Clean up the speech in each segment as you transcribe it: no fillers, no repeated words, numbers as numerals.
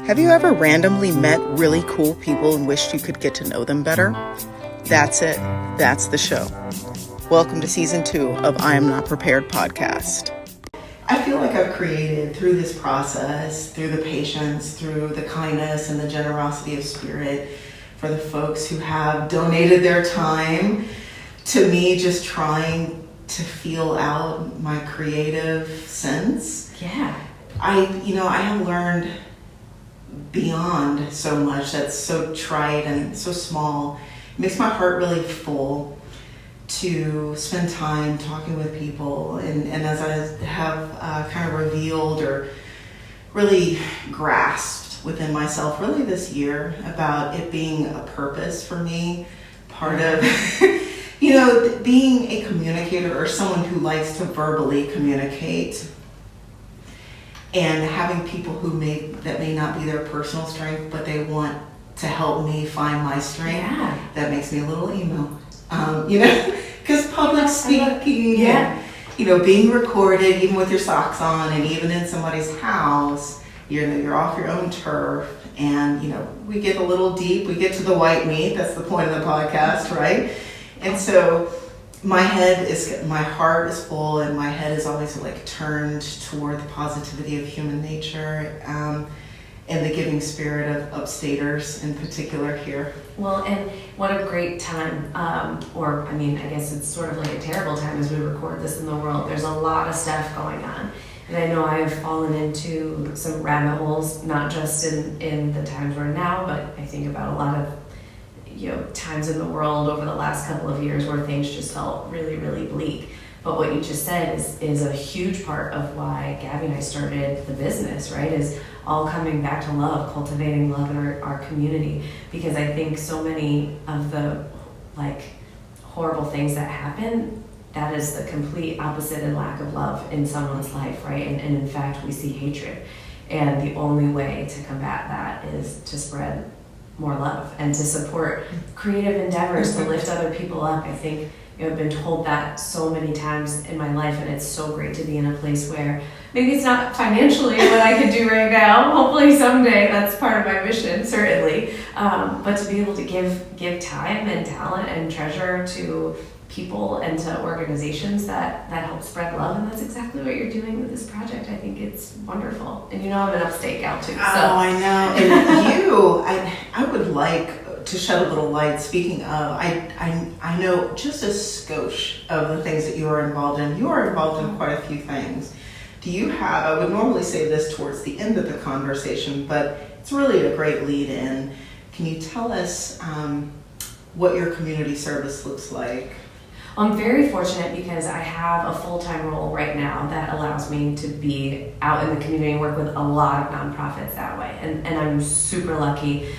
Have you ever randomly met really cool people and wished you could get to know them better? That's it. That's the show. Welcome to Season 2 of I Am Not Prepared podcast. I feel like I've created through this process, through the patience, through the kindness and the generosity of spirit for the folks who have donated their time to me just trying to feel out my creative sense. Yeah. I have learned beyond so much that's so trite and so small. It makes my heart really full to spend time talking with people. And as I have kind of revealed or really grasped within myself really this year about it being a purpose for me, part of, being a communicator or someone who likes to verbally communicate and having people that may not be their personal strength, but they want to help me find my strength. Yeah. That makes me a little emo, because public speaking, and, being recorded, even with your socks on, and even in somebody's house, you're off your own turf, and we get a little deep. We get to the white meat. That's the point of the podcast, right? And so my heart is full, and my head is always turned toward the positivity of human nature and the giving spirit of upstaters in particular here. Well, and what a great time, I guess it's sort of like a terrible time as we record this in the world. There's a lot of stuff going on. And I know I've fallen into some rabbit holes, not just in the times we're in now, but I think about a lot of times in the world over the last couple of years where things just felt really, really bleak. But what you just said is a huge part of why Gabby and I started the business, right? Is all coming back to love, cultivating love in our community. Because I think so many of the horrible things that happen, that is the complete opposite and lack of love in someone's life, right? And in fact, we see hatred. And the only way to combat that is to spread more love and to support creative endeavors to lift other people up. I think I've been told that so many times in my life, and it's so great to be in a place where maybe it's not financially what I could do right now. Hopefully someday that's part of my mission, certainly. But to be able to give time and talent and treasure to people and to organizations that help spread love, and that's exactly what you're doing with this project. I think it's wonderful. And I'm an upstate gal too. So. Oh, I know. And I would like to shed a little light. Speaking of, I know just a skosh of the things that you are involved in. You are involved in quite a few things. Do you have, I would normally say this towards the end of the conversation, but it's really a great lead in. Can you tell us what your community service looks like? I'm very fortunate because I have a full-time role right now that allows me to be out in the community and work with a lot of nonprofits that way. And I'm super lucky.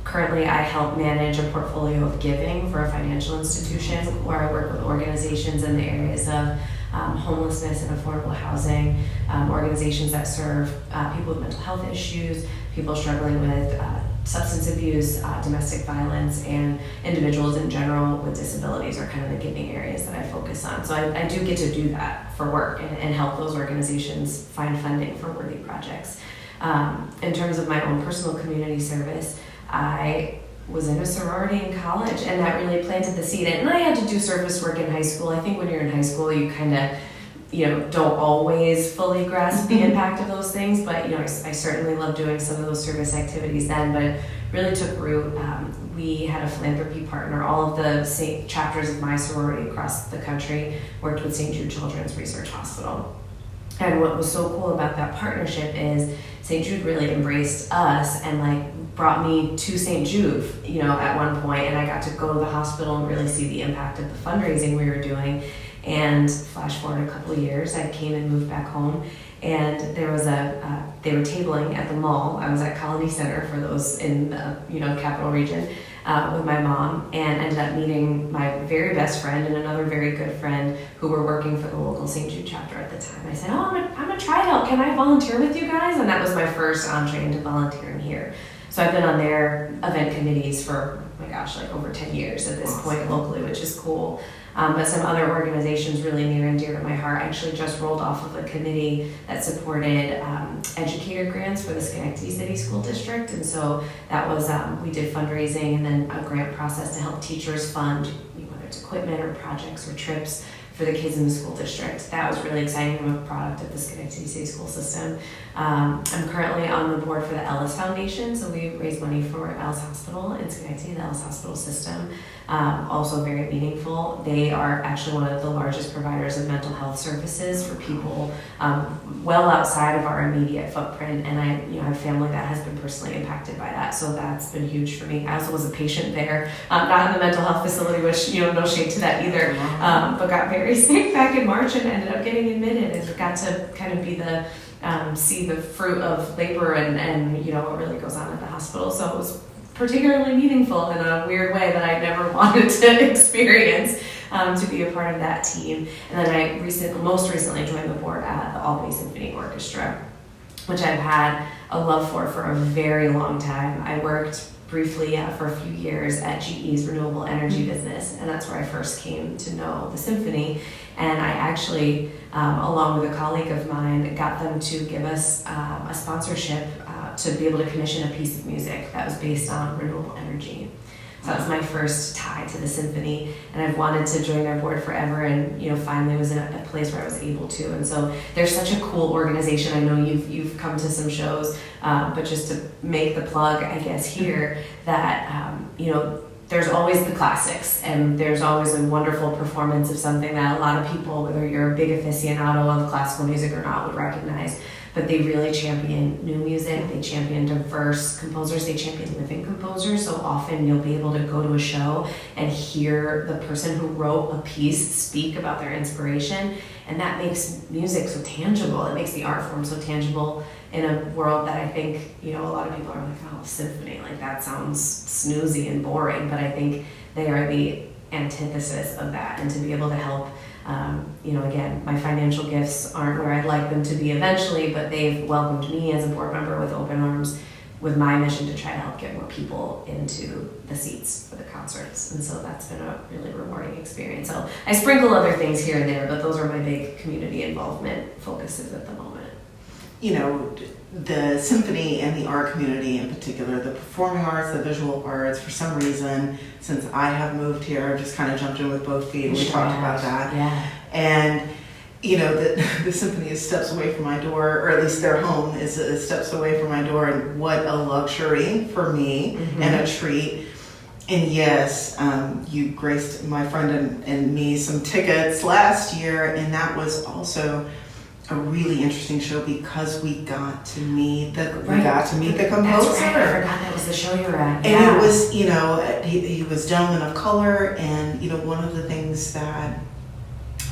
Currently, I help manage a portfolio of giving for a financial institution where I work with organizations in the areas of homelessness and affordable housing, organizations that serve people with mental health issues, people struggling with substance abuse, domestic violence, and individuals in general with disabilities are kind of the giving areas that I focus on. So I do get to do that for work and help those organizations find funding for worthy projects. In terms of my own personal community service, I was in a sorority in college, and that really planted the seed. And I had to do service work in high school. I think when you're in high school, you kind of don't always fully grasp the impact of those things, but I certainly love doing some of those service activities then, but it really took root. We had a philanthropy partner. All of the chapters of my sorority across the country worked with St. Jude Children's Research Hospital. And what was so cool about that partnership is St. Jude really embraced us and brought me to St. Jude, at one point, and I got to go to the hospital and really see the impact of the fundraising we were doing. And flash forward a couple of years, I came and moved back home, and there was they were tabling at the mall. I was at Colony Center for those in the Capital Region with my mom, and ended up meeting my very best friend and another very good friend who were working for the local St. Jude chapter at the time. I said, I'm a tryout. Can I volunteer with you guys? And that was my first entree into volunteering here. So I've been on their event committees for, oh my gosh, like over 10 years at this point locally, which is cool. But some other organizations really near and dear to my heart actually just rolled off of a committee that supported educator grants for the Schenectady City School District. And so that was, we did fundraising and then a grant process to help teachers fund, whether it's equipment or projects or trips for the kids in the school district. That was really exciting. I'm a product of the Schenectady City School System. I'm currently on the board for the Ellis Foundation, so we raise money for Ellis Hospital in Schenectady, the Ellis Hospital system. Also very meaningful. They are actually one of the largest providers of mental health services for people well outside of our immediate footprint, and I have family that has been personally impacted by that, so that's been huge for me. I also was a patient there, not in the mental health facility, which no shade to that either, but got very sick back in March and ended up getting admitted and got to kind of be the see the fruit of labor and what really goes on at the hospital. So it was particularly meaningful in a weird way that I never wanted to experience, to be a part of that team. And then I most recently joined the board at the Albany Symphony Orchestra, which I've had a love for a very long time. I worked briefly for a few years at GE's renewable energy business, and that's where I first came to know the symphony. And I actually, along with a colleague of mine, got them to give us a sponsorship to be able to commission a piece of music that was based on renewable energy. So that was my first tie to the symphony, and I've wanted to join their board forever, and finally was in a place where I was able to. And so they're such a cool organization. I know you've come to some shows, but just to make the plug, I guess here, that there's always the classics, and there's always a wonderful performance of something that a lot of people, whether you're a big aficionado of classical music or not, would recognize. But they really champion new music, they champion diverse composers, they champion living composers. So often you'll be able to go to a show and hear the person who wrote a piece speak about their inspiration, and that makes music so tangible. It makes the art form so tangible in a world that I think, a lot of people are like, oh, symphony, like that sounds snoozy and boring, but I think they are the antithesis of that. And to be able to help, again, my financial gifts aren't where I'd like them to be eventually, but they've welcomed me as a board member with open arms, with my mission to try to help get more people into the seats for the concerts. And so that's been a really rewarding experience. So I sprinkle other things here and there, but those are my big community involvement focuses at the moment. The symphony and the art community in particular, the performing arts, the visual arts, for some reason, since I have moved here, I've just kind of jumped in with both feet. We talked about that. Yeah. And, the symphony is steps away from my door, or at least their home is steps away from my door. And what a luxury for me, and a treat. And yes, you graced my friend and me some tickets last year, and that was also a really interesting show because we got to meet the composer. That's right. I forgot that was the show you were at. And it was, he was a gentleman of color, and one of the things that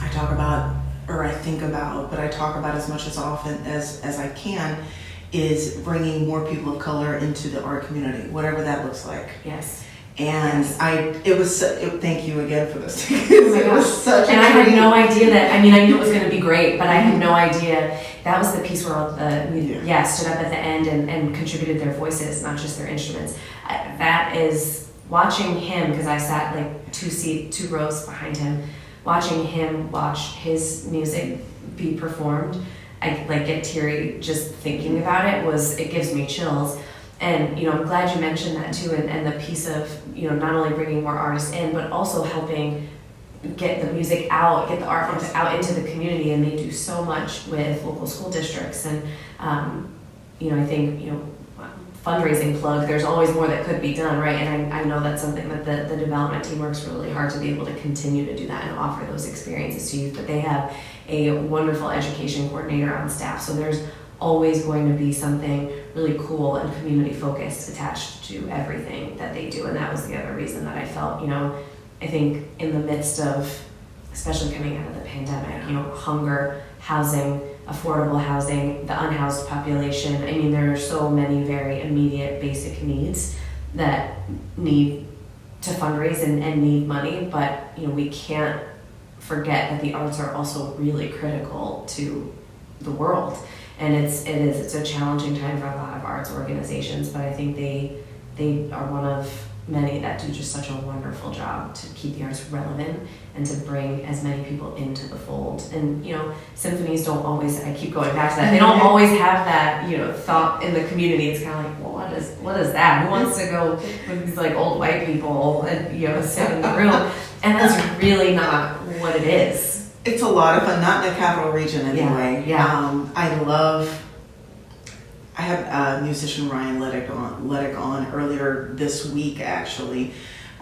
I talk about, or I think about, but I talk about as much as often as I can, is bringing more people of color into the art community, whatever that looks like. Yes. And thank you again for this. Oh my It was such and a I treat. had no idea that, I knew it was going to be great, but I had no idea. That was the piece where all stood up at the end and contributed their voices, not just their instruments. That is, watching him, because I sat like two rows behind him, watching him watch his music be performed, I get teary just thinking about it. It gives me chills. And I'm glad you mentioned that too, and the piece of not only bringing more artists in, but also helping get the music out, get the art forms out into the community. And they do so much with local school districts, and I think fundraising plug, there's always more that could be done, right? And I know that's something that the development team works really hard to be able to continue to do that and offer those experiences to youth. But they have a wonderful education coordinator on staff, so there's always going to be something really cool and community focused attached to everything that they do. And that was the other reason that I felt, I think in the midst of, especially coming out of the pandemic, hunger, housing, affordable housing, the unhoused population. There are so many very immediate basic needs that need to fundraise and need money, but we can't forget that the arts are also really critical to the world. It's a challenging time for a lot of arts organizations, but I think they are one of many that do just such a wonderful job to keep the arts relevant and to bring as many people into the fold. And, symphonies don't always, I keep going back to that, they don't always have that, thought in the community. It's kind of like, well, what is that? Who wants to go with these like old white people and, sit in the room? And that's really not what it is. It's a lot of fun, not in the capital region anyway. Yeah. I had musician Ryan Leddick on earlier this week, actually,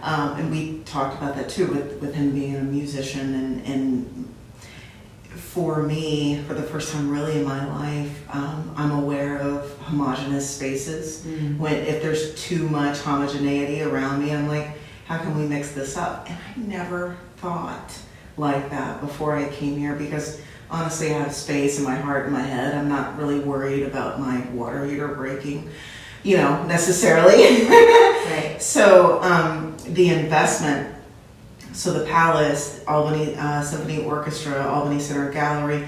and we talked about that too, with him being a musician. And for me, for the first time really in my life, I'm aware of homogenous spaces. If there's too much homogeneity around me, I'm like, how can we mix this up? And I never thought like that before I came here, because honestly, I have space in my heart and my head. I'm not really worried about my water heater breaking, necessarily. Right. So the investment, so the Palace, Albany Symphony Orchestra, Albany Center Gallery,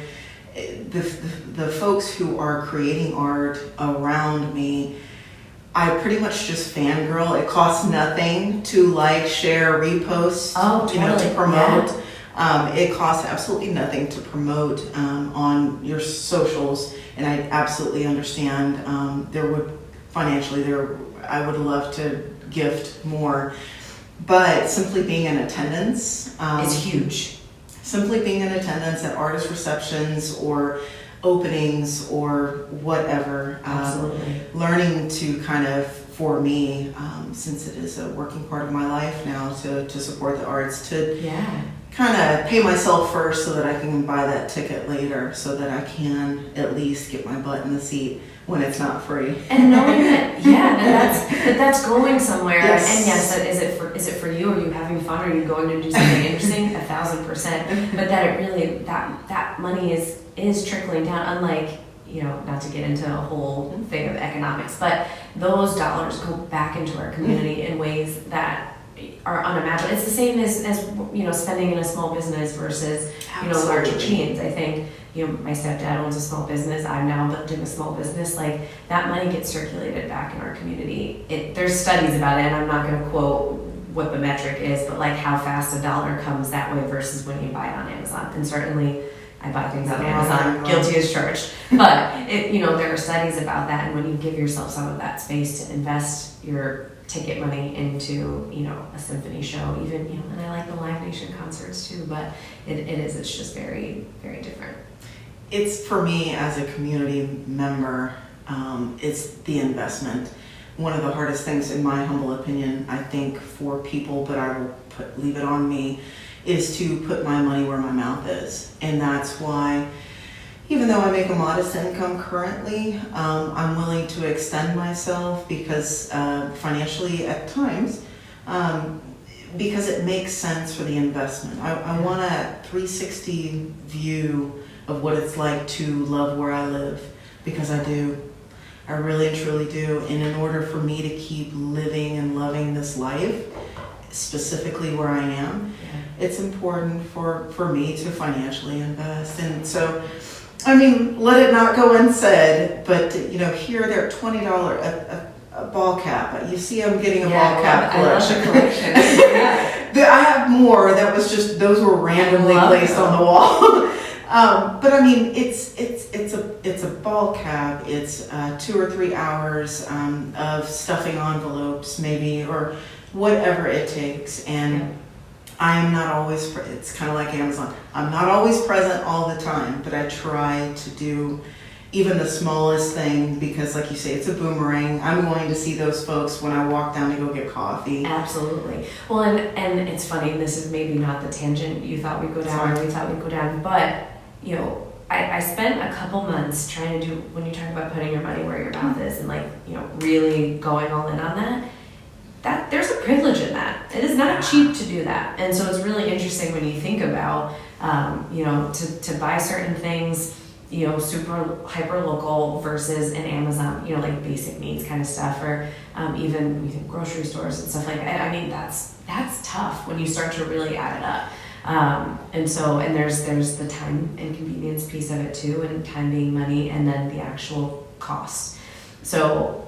the folks who are creating art around me, I pretty much just fangirl. It costs nothing to like, share, repost, to promote. Yeah. It costs absolutely nothing to promote on your socials, and I absolutely understand I would love to gift more, but simply being in attendance is huge. Simply being in attendance at artist receptions or openings or whatever. Absolutely. Learning to kind of, for me, since it is a working part of my life now, to support the arts, to kind of pay myself first so that I can buy that ticket later, so that I can at least get my butt in the seat when it's not free. And knowing that's going somewhere. Yes. And yes, is it for you? Are you having fun? Are you going to do something interesting? 1,000%. But that it really that money is trickling down. Unlike, not to get into a whole thing of economics, but those dollars go back into our community in ways that are unimaginable. It's the same as spending in a small business versus larger chains. I think my stepdad owns a small business. I'm now building a small business. Like, that money gets circulated back in our community. There's studies about it, and I'm not going to quote what the metric is, but like how fast a dollar comes that way versus when you buy it on Amazon. And certainly I buy things on Amazon, guilty as charged. But there are studies about that, and when you give yourself some of that space to invest your ticket money into a symphony show, even and I like the Live Nation concerts too, but it's just very, very different. It's, for me as a community member, it's the investment. One of the hardest things, in my humble opinion, I think, for people, but I will leave it on me, is to put my money where my mouth is. And that's why, even though I make a modest income currently, I'm willing to extend myself because financially at times, because it makes sense for the investment. I want a 360 view of what it's like to love where I live, because I do. I really and truly do. And in order for me to keep living and loving this life, specifically where I am, it's important for me to financially invest. And so, let it not go unsaid, but here they're $20 a ball cap. You see, I'm getting a ball cap collection. I have more. Those were randomly placed on the wall. But it's a ball cap. It's 2 or 3 hours of stuffing envelopes, maybe, or whatever it takes. And I am not always, it's kind of like Amazon. I'm not always present all the time, but I try to do even the smallest thing, because like you say, it's a boomerang. I'm going to see those folks when I walk down to go get coffee. Absolutely. Well, and it's funny, this is maybe not the tangent you thought we'd go down, or we thought we'd go down, but I spent a couple months trying to do, when you talk about putting your money where your mouth is and really going all in on that there's a privilege in that. It is not cheap to do that. And so it's really interesting when you think about, to buy certain things, super hyper local versus an Amazon, like basic needs kind of stuff, or even grocery stores and stuff like that. That's tough when you start to really add it up. And there's the time and convenience piece of it too, and time being money, and then the actual cost. So,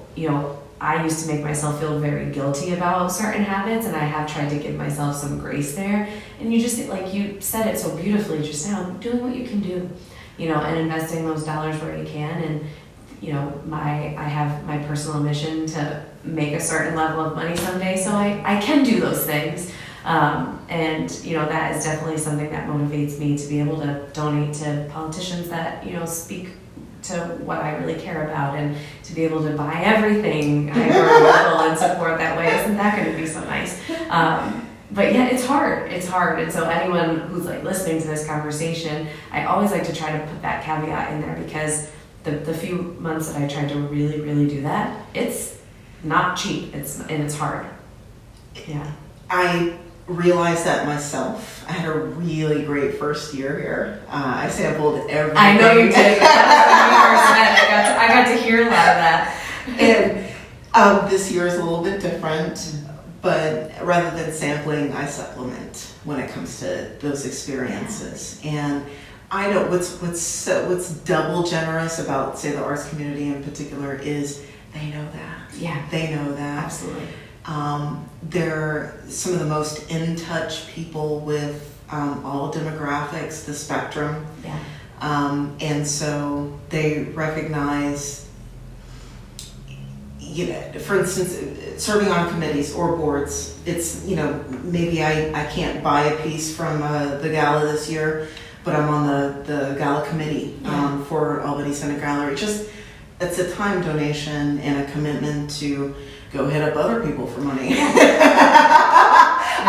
I used to make myself feel very guilty about certain habits, and I have tried to give myself some grace there. And you just, like you said it so beautifully just now, doing what you can do, and investing those dollars where you can. And, I have my personal mission to make a certain level of money someday, so I can do those things. That is definitely something that motivates me to be able to donate to politicians that, speak to what I really care about, and to be able to buy everything I grow and support that way. Isn't that going to be so nice? But yeah, it's hard. And so anyone who's like listening to this conversation, I always like to try to put that caveat in there, because the few months that I tried to really, really do that, it's not cheap. It's hard. Yeah. I realized that myself. I had a really great first year here. I sampled everything. I know you did. I got to hear a lot of that. And this year is a little bit different, but rather than sampling, I supplement when it comes to those experiences. And I know what's double generous about, say, the arts community in particular is they know that. Yeah. They know that. Absolutely. They're some of the most in touch people with all demographics, the spectrum. Yeah. And so they recognize, for instance, serving on committees or boards, it's, maybe I can't buy a piece from the gala this year, but I'm on the gala committee for Albany Center Gallery. It's a time donation and a commitment to go hit up other people for money.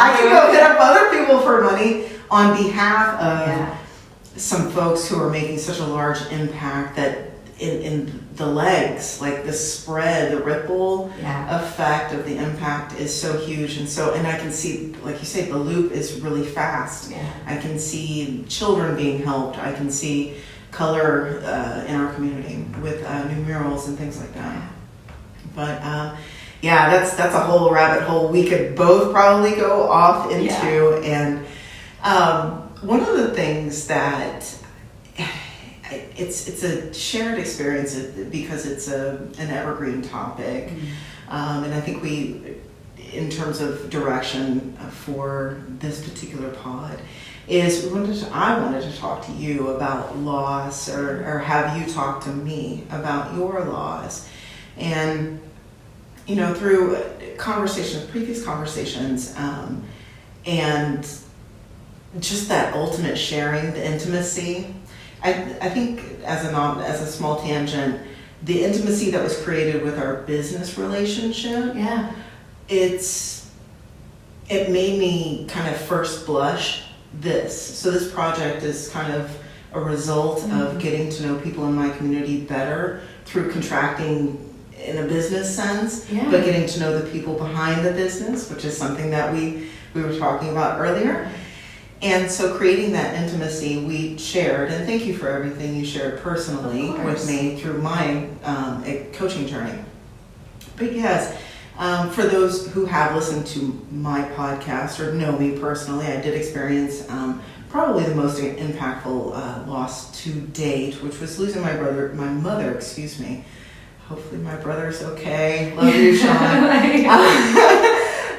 I can go hit up other people for money on behalf of some folks who are making such a large impact that in the legs, like the spread, the ripple effect of the impact is so huge. And I can see, like you say, the loop is really fast. Yeah. I can see children being helped. I can see color in our community with new murals and things like that. But that's a whole rabbit hole we could both probably go off into. And one of the things that it's a shared experience because it's an evergreen topic. Mm-hmm. And I think in terms of direction for this particular pod, I wanted to talk to you about loss, or have you talk to me about your loss. And through previous conversations, and just that ultimate sharing, the intimacy. I think as a small tangent, the intimacy that was created with our business relationship, it made me kind of first blush this. So this project is kind of a result of getting to know people in my community better through contracting in a business sense, but getting to know the people behind the business, which is something that we were talking about earlier. And so creating that intimacy, we shared, and thank you for everything you shared personally with me through my coaching journey. But yes, for those who have listened to my podcast or know me personally, I did experience probably the most impactful loss to date, which was losing my mother. Hopefully my brother's okay. Love you, Sean.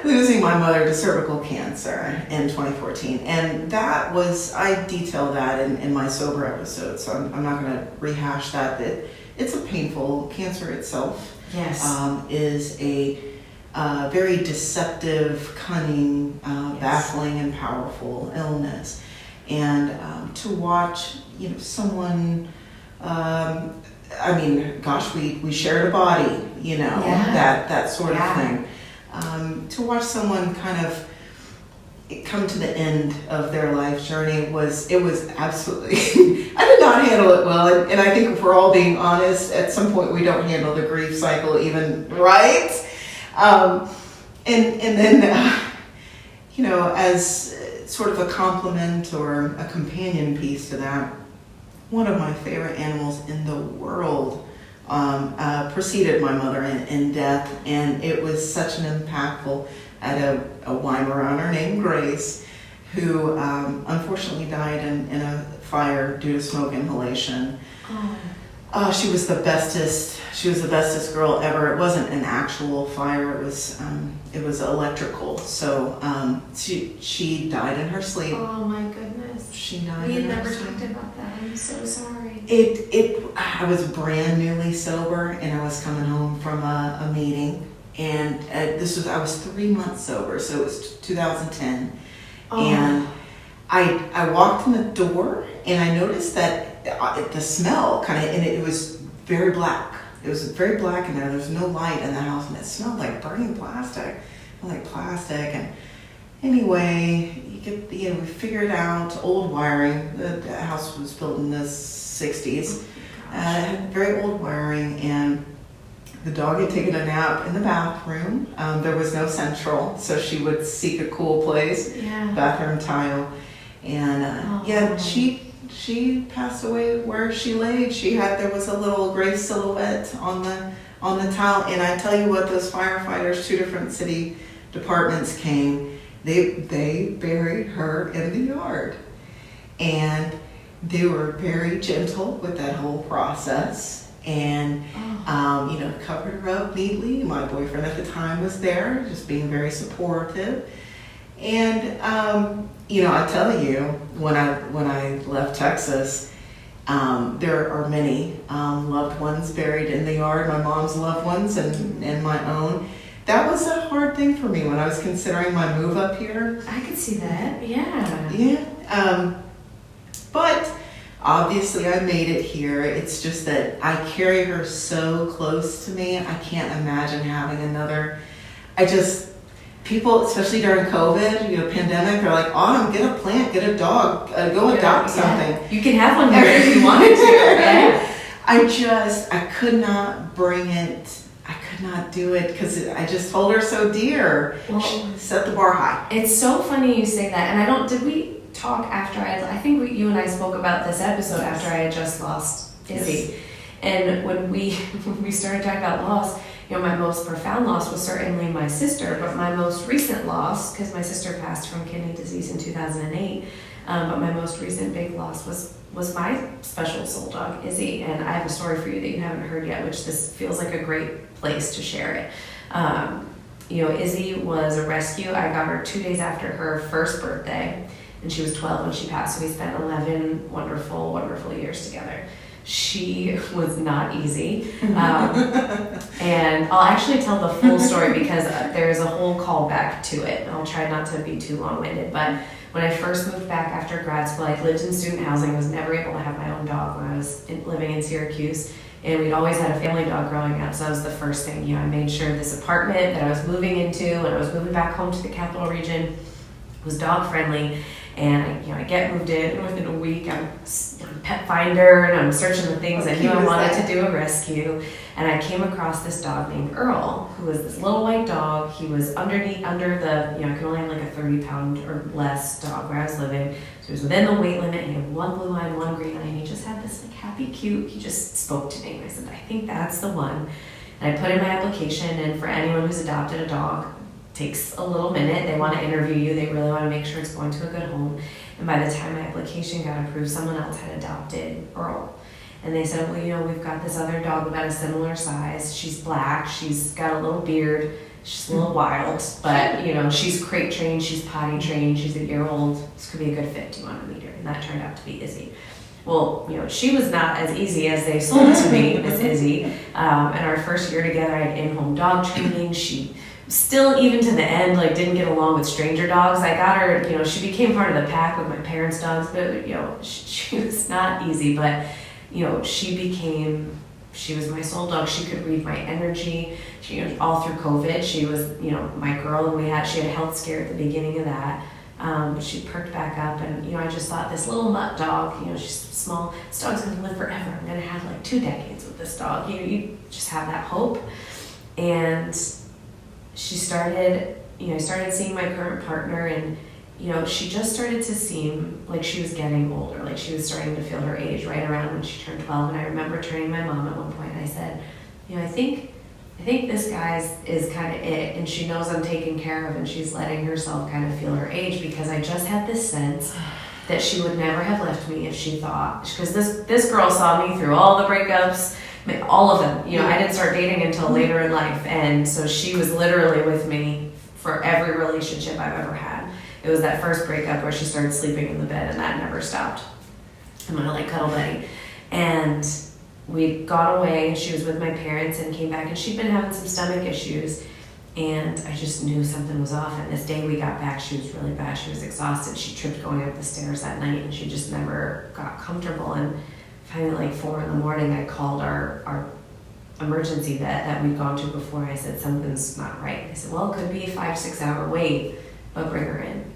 Losing my mother to cervical cancer in 2014. And that was, I detail that in my sober episode, so I'm not going to rehash that. It's a painful, cancer itself is a very deceptive, cunning, baffling, and powerful illness. And to watch, someone, we shared a body, that sort of thing. To watch someone kind of come to the end of their life journey it was absolutely, I did not handle it well. And I think if we're all being honest, at some point we don't handle the grief cycle even right. And then, as sort of a compliment or a companion piece to that, one of my favorite animals in the world preceded my mother in death, and it was such an impactful. I had a Weimaraner named Grace who unfortunately died in a fire due to smoke inhalation. She was the bestest. She was the bestest girl ever. It wasn't an actual fire. It was electrical. So she died in her sleep. Oh my goodness. She died. We in had her never sleep. talked about that. I'm so sorry. I was brand newly sober, and I was coming home from a meeting, and I was 3 months sober, so it was 2010, and I walked in the door, and I noticed that the smell kind of, and it was very black. It was very black in there. There was no light in the house, and it smelled like burning plastic, and anyway, we figured out old wiring. The house was built in the 60s. Had very old wiring, and the dog had taken a nap in the bathroom. There was no central, so she would seek a cool place, bathroom tile, and she passed away where she laid. There was a little gray silhouette on the tile, and I tell you what, those firefighters, 2 different city departments came. They buried her in the yard, and they were very gentle with that whole process, and covered her up neatly. My boyfriend at the time was there, just being very supportive. And I tell you, when I left Texas, there are many loved ones buried in the yard. My mom's loved ones and my own. That was a hard thing for me when I was considering my move up here. I could see that. Yeah. Yeah. But obviously I made it here. It's just that I carry her so close to me. I can't imagine having another. People, especially during COVID, pandemic, they're like, Autumn, get a plant, get a dog, go adopt something. You can have one here if you wanted to. Yeah. I could not bring it. I could not do it because I just hold her so dear. Well, set the bar high. It's so funny you say that. And did we talk after I think you and I spoke about this episode after I had just lost Izzy. Yes. And when we started talking about loss, my most profound loss was certainly my sister, but my most recent loss, because my sister passed from kidney disease in 2008, but my most recent big loss was my special soul dog, Izzy. And I have a story for you that you haven't heard yet, which this feels like a great place to share it. Izzy was a rescue. I got her 2 days after her first birthday, and she was 12 when she passed, so we spent 11 wonderful, wonderful years together. She was not easy. And I'll actually tell the full story because there's a whole callback to it. I'll try not to be too long-winded, but when I first moved back after grad school, I lived in student housing. I was never able to have my own dog when I was living in Syracuse, and we'd always had a family dog growing up, so that was the first thing. I made sure this apartment that I was moving into when I was moving back home to the capital region was dog-friendly. And I get moved in, and within a week I'm pet finder and I'm searching the things I knew I wanted to do a rescue, and I came across this dog named Earl, who was this little white dog. He was under the I could only have like a 30-pound or less dog where I was living, so he was within the weight limit. He had one blue eye and one green eye, and he just had this like happy cute. He just spoke to me, and I said, I think that's the one. And I put in my application, and for anyone who's adopted a dog, takes a little minute. They want to interview you. They really want to make sure it's going to a good home. And by the time my application got approved, someone else had adopted Earl. And they said, well, we've got this other dog about a similar size. She's black. She's got a little beard. She's a little wild. But, she's crate trained. She's potty trained. She's a year old. This could be a good fit. Do you want to meet her? And that turned out to be Izzy. Well, she was not as easy as they sold to me, Miss Izzy. In our first year together, I had in-home dog training. She still, even to the end, like, didn't get along with stranger dogs. I got her, she became part of the pack with my parents' dogs, but, she was not easy. But, she was my soul dog. She could read my energy. She, all through COVID, she was, my girl, and she had a health scare at the beginning of that. But she perked back up, and, I just thought this little mutt dog, she's small. This dog's going to live forever. I'm going to have, like, 2 decades with this dog. You just have that hope. And she started, I started seeing my current partner, and, she just started to seem like she was getting older, like she was starting to feel her age right around when she turned 12. And I remember turning to my mom at one point, and I said, I think I think this guy's is kind of it, and she knows I'm taken care of, and she's letting herself kind of feel her age, because I just had this sense that she would never have left me if she thought, because this girl saw me through all the breakups, all of them. You know, I didn't start dating until later in life, and so she was literally with me for every relationship I've ever had. It was that first breakup where she started sleeping in the bed, and that never stopped. I'm gonna like cuddle buddy. And we'd gone away, and she was with my parents and came back, and she'd been having some stomach issues, and I just knew something was off. And this day we got back, she was really bad. She was exhausted. She tripped going up the stairs that night, and she just never got comfortable. And finally, like 4 a.m, I called our emergency vet that we'd gone to before. I said, something's not right. I said, well, it could be a 5-6 hour wait, but bring her in.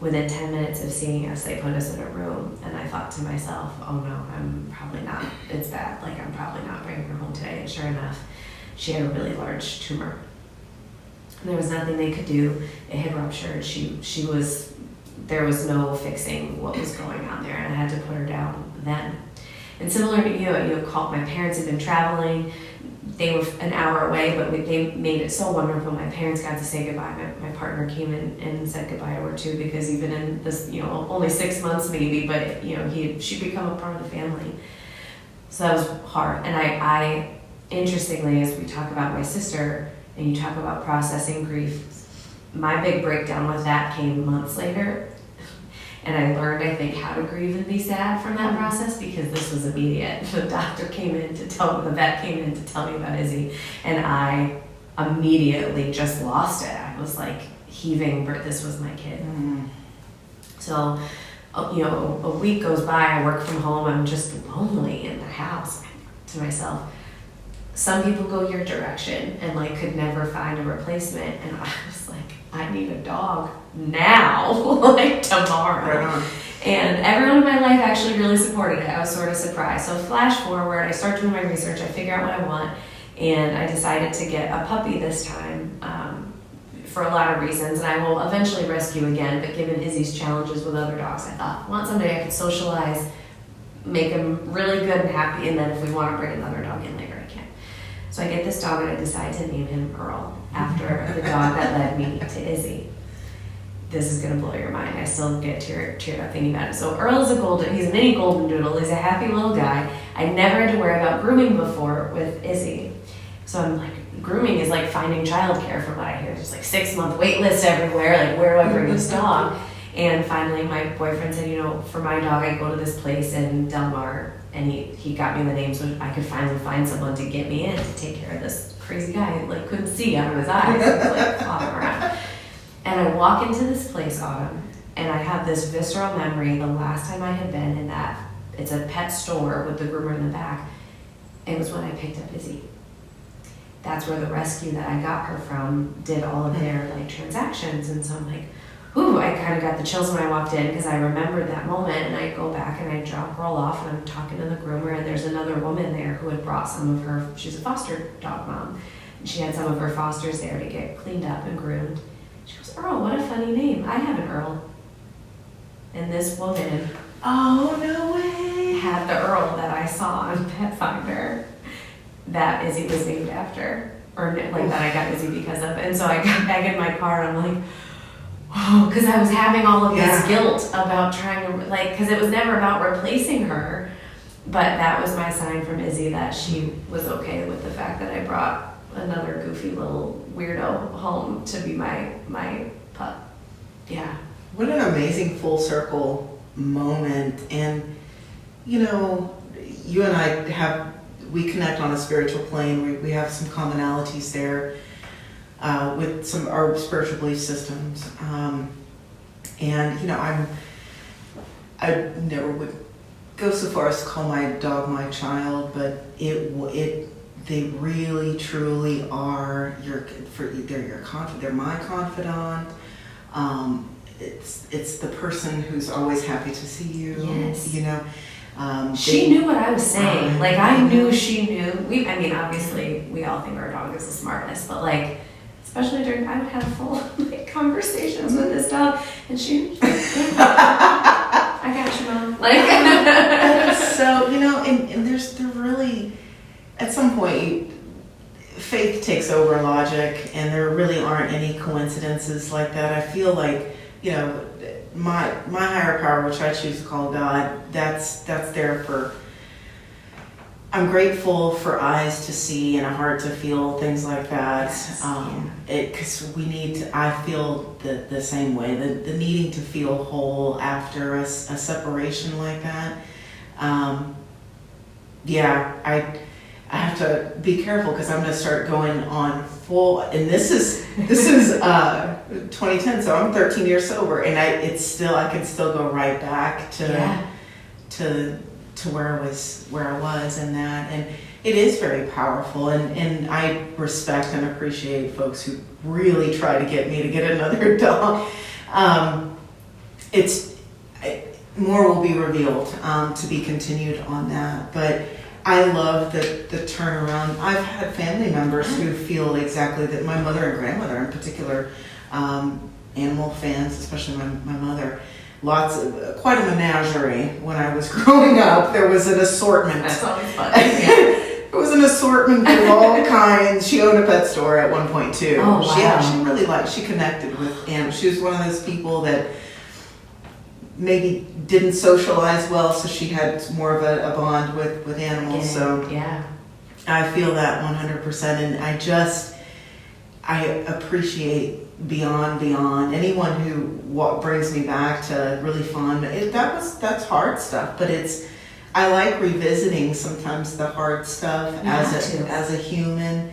Within 10 minutes of seeing us, they put us in a room, and I thought to myself, oh no, I'm probably not, it's bad, like I'm probably not bringing her home today. And sure enough, she had a really large tumor. And there was nothing they could do. It had ruptured. There was no fixing what was going on there, and I had to put her down then. And similar to you called, my parents had been traveling. They were an hour away, but they made it so wonderful. My parents got to say goodbye. My partner came in and said goodbye to her too, because even in this, only 6 months maybe, but she'd become a part of the family. So that was hard. And I interestingly, as we talk about my sister and you talk about processing grief, my big breakdown with that came months later. And I learned, I think, how to grieve and be sad from that process, because this was immediate. The vet came in to tell me about Izzy, and I immediately just lost it. I was like heaving, but this was my kid. So, a week goes by, I work from home, I'm just lonely in the house. I thought to myself, some people go your direction and like could never find a replacement, and I was like, I need a dog now, like tomorrow. Right on. And everyone in my life actually really supported it. I was sort of surprised. So flash forward, I start doing my research, I figure out what I want, and I decided to get a puppy this time for a lot of reasons. And I will eventually rescue again, but given Izzy's challenges with other dogs, I thought, well, someday I could socialize, make him really good and happy, and then if we want to bring another dog in later, I can. So I get this dog, and I decide to name him Earl, after the dog that led me to Izzy. This is going to blow your mind. I still get teared up thinking about it. So Earl is he's a mini golden doodle. He's a happy little guy. I never had to worry about grooming before with Izzy. So I'm like, grooming is like finding childcare from what I hear. There's like 6-month wait lists everywhere. Like, where do I bring this dog? And finally my boyfriend said, for my dog, I go to this place in Del Mar, and he got me the name so I could finally find someone to get me in to take care of this crazy guy who like couldn't see out of his eyes. He was like flopping around. And I walk into this place, Autumn, and I have this visceral memory the last time I had been in that, it's a pet store with the groomer in the back. It was when I picked up Izzy. That's where the rescue that I got her from did all of their like transactions. And so I'm like, ooh, I kind of got the chills when I walked in, because I remembered that moment. And I go back and I drop Earl off, and I'm talking to the groomer, and there's another woman there who had brought some of her, she's a foster dog mom, and she had some of her fosters there to get cleaned up and groomed. She goes, Earl, what a funny name. I have an Earl. And this woman, oh, no way, had the Earl that I saw on Pet Finder that Izzy was named after, or like that I got Izzy because of. And so I got back in my car, and I'm like, oh, because I was having all of this guilt about trying to, because it was never about replacing her, but that was my sign from Izzy that she was okay with the fact that I brought another goofy little weirdo home to be my pup. Yeah. What an amazing full circle moment. And, you and I we connect on a spiritual plane. We have some commonalities there. With some our spiritual belief systems, and I never would go so far as to call my dog my child, but they really truly are they're my confidant. It's the person who's always happy to see you. Yes. She knew what I was saying. I knew she knew. Obviously, we all think our dog is the smartest, but especially I would have full conversations with this dog, and she, I got you, Mom. So, and they're really, at some point, faith takes over logic, and there really aren't any coincidences like that. I feel like, my higher power, which I choose to call God, that's there for. I'm grateful for eyes to see and a heart to feel, things like that. Because we need to, I feel the same way, the needing to feel whole after a separation like that. I have to be careful because I'm going to start going on full, and this is 2010, so I'm 13 years sober, and I can still go right back to where I was in that, and it is very powerful, and I respect and appreciate folks who really try to get me to get another dog. More will be revealed, to be continued on that, but I love the turnaround. I've had family members who feel exactly that. My mother and grandmother in particular, animal fans, especially my mother. Quite a menagerie when I was growing up. There was an assortment. That's always fun. It was an assortment of all kinds. She owned a pet store at one point too. Oh, wow. She really she connected with animals. She was one of those people that maybe didn't socialize well, so she had more of a bond with animals. So I feel that 100%, and I appreciate beyond anyone who brings me back to really fun. That's hard stuff, but I like revisiting sometimes the hard stuff as a human,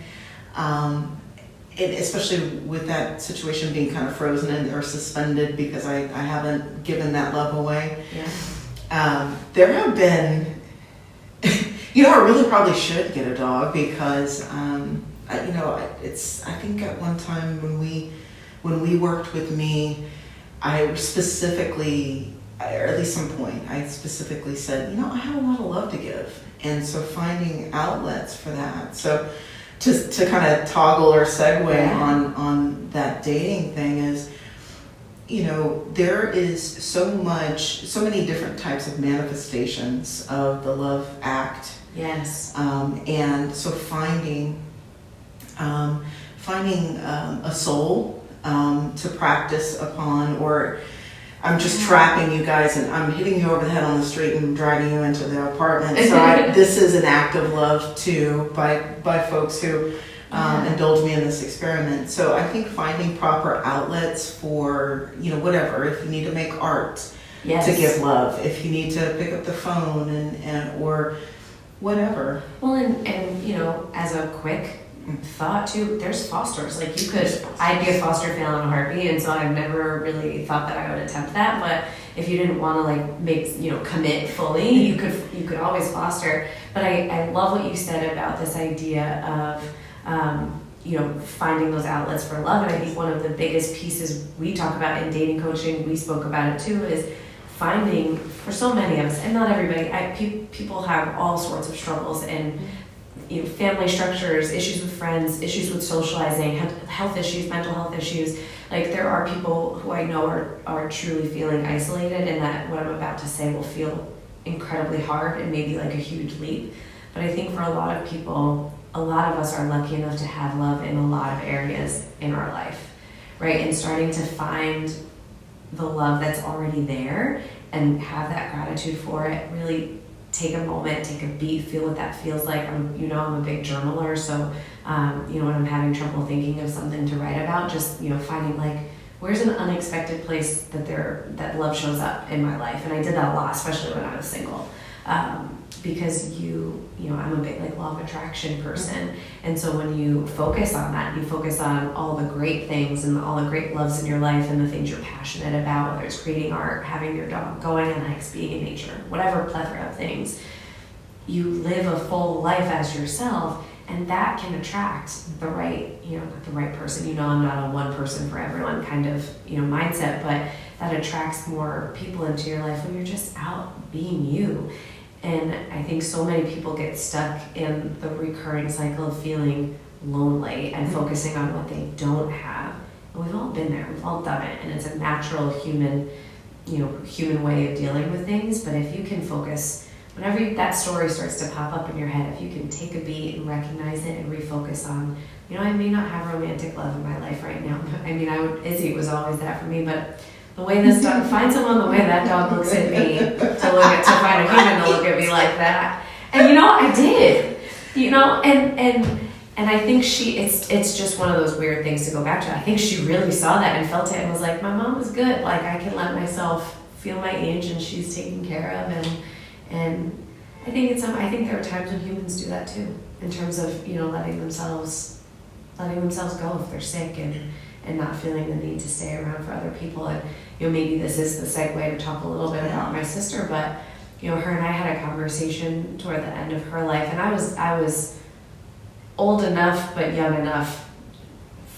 and especially with that situation being kind of frozen or suspended because I haven't given that love away. There have been, I really probably should get a dog because I think at one time when we worked with me, I specifically, or at least some point, I specifically said, I have a lot of love to give, and so finding outlets for that. So to kind of toggle or segue on that dating thing is, there is so many different types of manifestations of the love act. Yes. And so finding a soul to practice upon, or I'm just trapping you guys and I'm hitting you over the head on the street and dragging you into the apartment. So this is an act of love too by folks who indulge me in this experiment. So I think finding proper outlets for, whatever, if you need to make art to give love, if you need to pick up the phone and or whatever. Well, and as a quick thought too, there's fosters. Like I'd be a foster fail in a heartbeat, and so I've never really thought that I would attempt that. But if you didn't want to commit fully, you could always foster. But I love what you said about this idea of finding those outlets for love. And I think one of the biggest pieces we talk about in dating coaching, we spoke about it too, is finding, for so many of us, and not everybody, people have all sorts of struggles and family structures, issues with friends, issues with socializing, health issues, mental health issues. Like there are people who I know are truly feeling isolated, and that what I'm about to say will feel incredibly hard and maybe like a huge leap. But I think for a lot of people, a lot of us are lucky enough to have love in a lot of areas in our life, right? And starting to find the love that's already there and have that gratitude for it, really take a moment, take a beat, feel what that feels like. I'm a big journaler, so when I'm having trouble thinking of something to write about, just finding where's an unexpected place that love shows up in my life. And I did that a lot, especially when I was single, because I'm a big law of attraction person, and so when you focus on that, you focus on all the great things and all the great loves in your life and the things you're passionate about, whether it's creating art, having your dog, going on hikes, being in nature, whatever plethora of things. You live a full life as yourself, and that can attract the right, not the right person. I'm not a one person for everyone kind of mindset, but that attracts more people into your life when you're just out being you. And I think so many people get stuck in the recurring cycle of feeling lonely and focusing on what they don't have. And we've all been there, we've all done it, and it's a natural human way of dealing with things. But if you can focus whenever that story starts to pop up in your head, if you can take a beat and recognize it and refocus on, I may not have romantic love in my life right now. I mean, Izzy was always that for me, but the way this dog, find someone the way that dog looks at me, to find a human to look at me like that. And I did, and I think it's just one of those weird things to go back to. I think she really saw that and felt it and was like, my mom was good. Like, I can let myself feel my age and she's taken care of. And I think there are times when humans do that too, in terms of, letting themselves go if they're sick and not feeling the need to stay around for other people. And, maybe this is the segue to talk a little bit about my sister, but, her and I had a conversation toward the end of her life, and I was old enough but young enough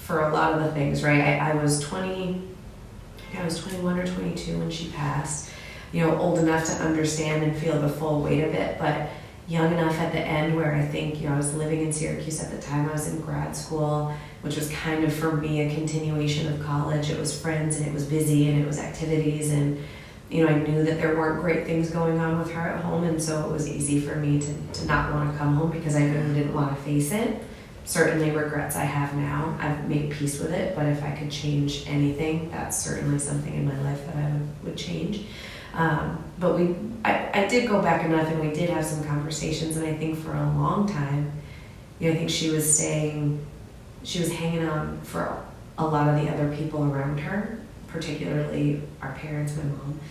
for a lot of the things, right? I was 21 or 22 when she passed, old enough to understand and feel the full weight of it, but young enough at the end where I think, I was living in Syracuse at the time. I was in grad school, which was kind of for me a continuation of college. It was friends and it was busy and it was activities, and I knew that there weren't great things going on with her at home, and so it was easy for me to not want to come home because I really didn't want to face it. Certainly regrets I have now. I've made peace with it, but if I could change anything, that's certainly something in my life that I would change. But I did go back enough, and we did have some conversations, and I think for a long time, I think she was hanging on for a lot of the other people around her, particularly our parents, my mom,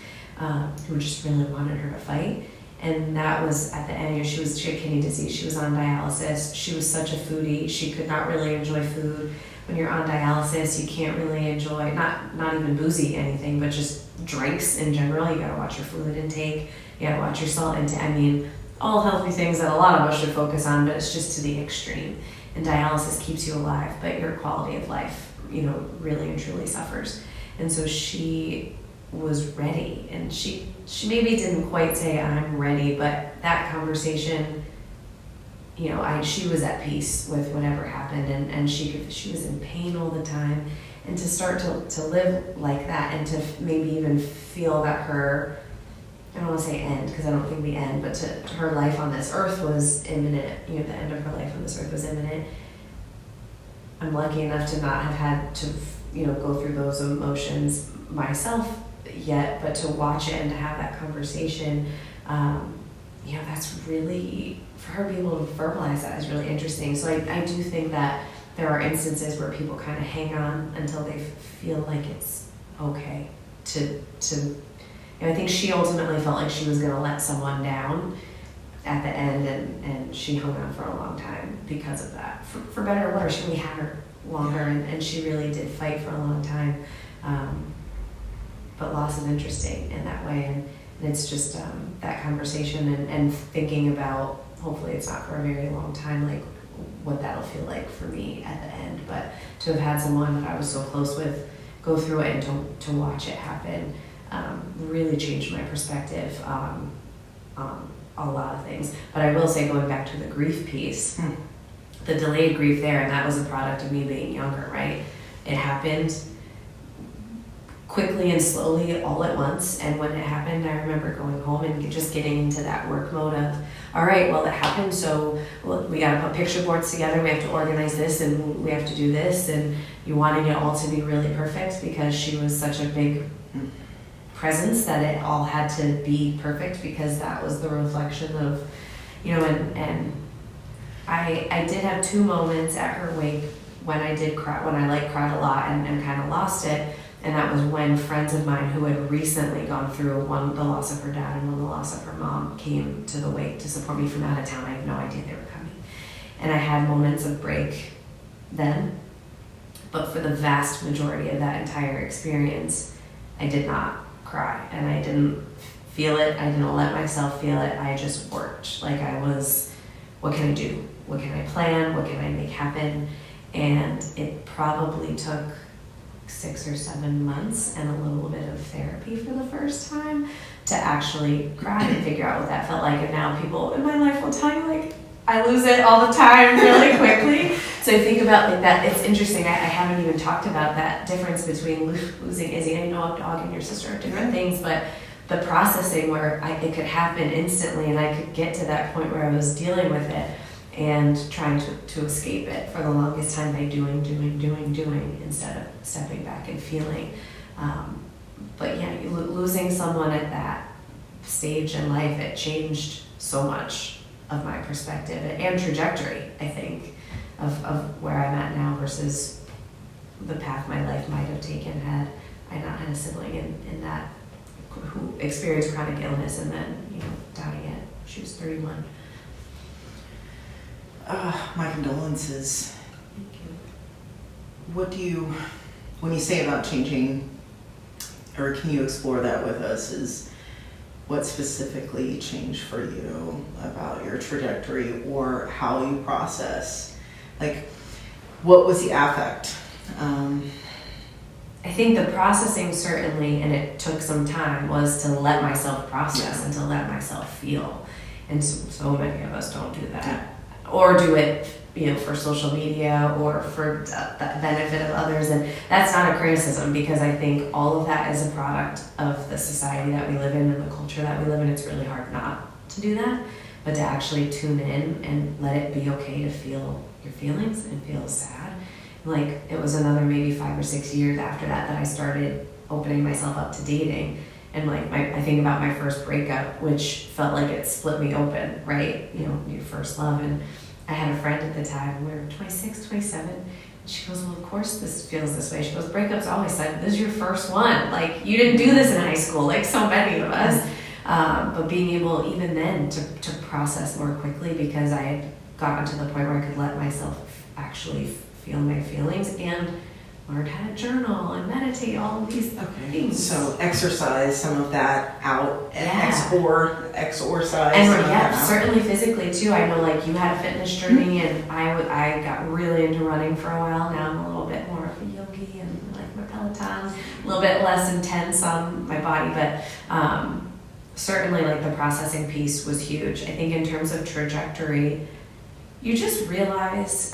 who just really wanted her to fight. And that was at the end. She had kidney disease. She was on dialysis. She was such a foodie. She could not really enjoy food. When you're on dialysis, you can't really enjoy, not even boozy anything, but just drinks in general. You gotta watch your fluid intake. You gotta watch your salt intake. I mean, all healthy things that a lot of us should focus on, but it's just to the extreme. And dialysis keeps you alive, but your quality of life, really and truly suffers. And so she was ready, and she maybe didn't quite say I'm ready, but that conversation, she was at peace with whatever happened, and she was in pain all the time, and to start to live like that, and to maybe even feel that her, I don't want to say end, because I don't think the end, but to her life on this earth was imminent. The end of her life on this earth was imminent. I'm lucky enough to not have had to go through those emotions myself yet, but to watch it and to have that conversation, that's really, for her to be able to verbalize that is really interesting. So I do think that there are instances where people kind of hang on until they feel like it's okay to I think she ultimately felt like she was going to let someone down at the end, and she hung on for a long time because of that. For better or worse, she really had her longer, and she really did fight for a long time. But loss is interesting in that way, and it's just that conversation and thinking about, hopefully it's not for a very long time, like what that'll feel like for me at the end. But to have had someone that I was so close with go through it and to watch it happen really changed my perspective on a lot of things. But I will say, going back to the grief piece, the delayed grief there, and that was a product of me being younger, right? It happened quickly and slowly all at once, and when it happened, I remember going home and just getting into that work mode of, all right, well, it happened, so we got to put picture boards together, we have to organize this, and we have to do this, and you wanting it all to be really perfect because she was such a big presence that it all had to be perfect, because that was the reflection of, and I did have two moments at her wake when I did cry, when I cried a lot and kind of lost it. And that was when friends of mine who had recently gone through one, the loss of her dad, and one, the loss of her mom, came to the wake to support me from out of town. I had no idea they were coming. And I had moments of break then, but for the vast majority of that entire experience, I did not cry, and I didn't feel it. I didn't let myself feel it. I just worked. Like I was, what can I do? What can I plan? What can I make happen? And it probably took 6 or 7 months and a little bit of therapy for the first time to actually cry and figure out what that felt like. And now people in my life will tell you, like, I lose it all the time really quickly. So I think about like that. It's interesting. I haven't even talked about that difference between losing Izzy. I know a dog and your sister are different things, but the processing where it could happen instantly and I could get to that point where I was dealing with it and trying to escape it for the longest time by doing instead of stepping back and feeling. But yeah, losing someone at that stage in life, it changed so much of my perspective and trajectory, I think, of where I'm at now versus the path my life might have taken had I not had a sibling in that who experienced chronic illness and then, dying at, she was 31. My condolences. Thank you. What do you, when you say about changing, or can you explore that with us, is what specifically changed for you about your trajectory or how you process? Like, what was the affect? I think the processing certainly, and it took some time, was to let myself process and to let myself feel. And so many of us don't do that. Or do it, for social media or for the benefit of others. And that's not a criticism, because I think all of that is a product of the society that we live in and the culture that we live in. It's really hard not to do that, but to actually tune in and let it be okay to feel your feelings and feel sad. Like, it was another maybe 5 or 6 years after that I started opening myself up to dating. And I think about my first breakup, which felt like it split me open, right? Your first love. And I had a friend at the time, we were 26, 27. And she goes, well, of course this feels this way. She goes, breakups always said, this is your first one. Like, you didn't do this in high school, like so many of us. But being able, even then, to process more quickly, because I had gotten to the point where I could let myself actually feel my feelings and learn how to journal and meditate, all of these things. So exercise some of that out, exorcise. And certainly physically too. I know you had a fitness journey, and I got really into running for a while. Now I'm a little bit more of a yogi and like my Peloton, a little bit less intense on my body, but certainly the processing piece was huge. I think in terms of trajectory, I just realized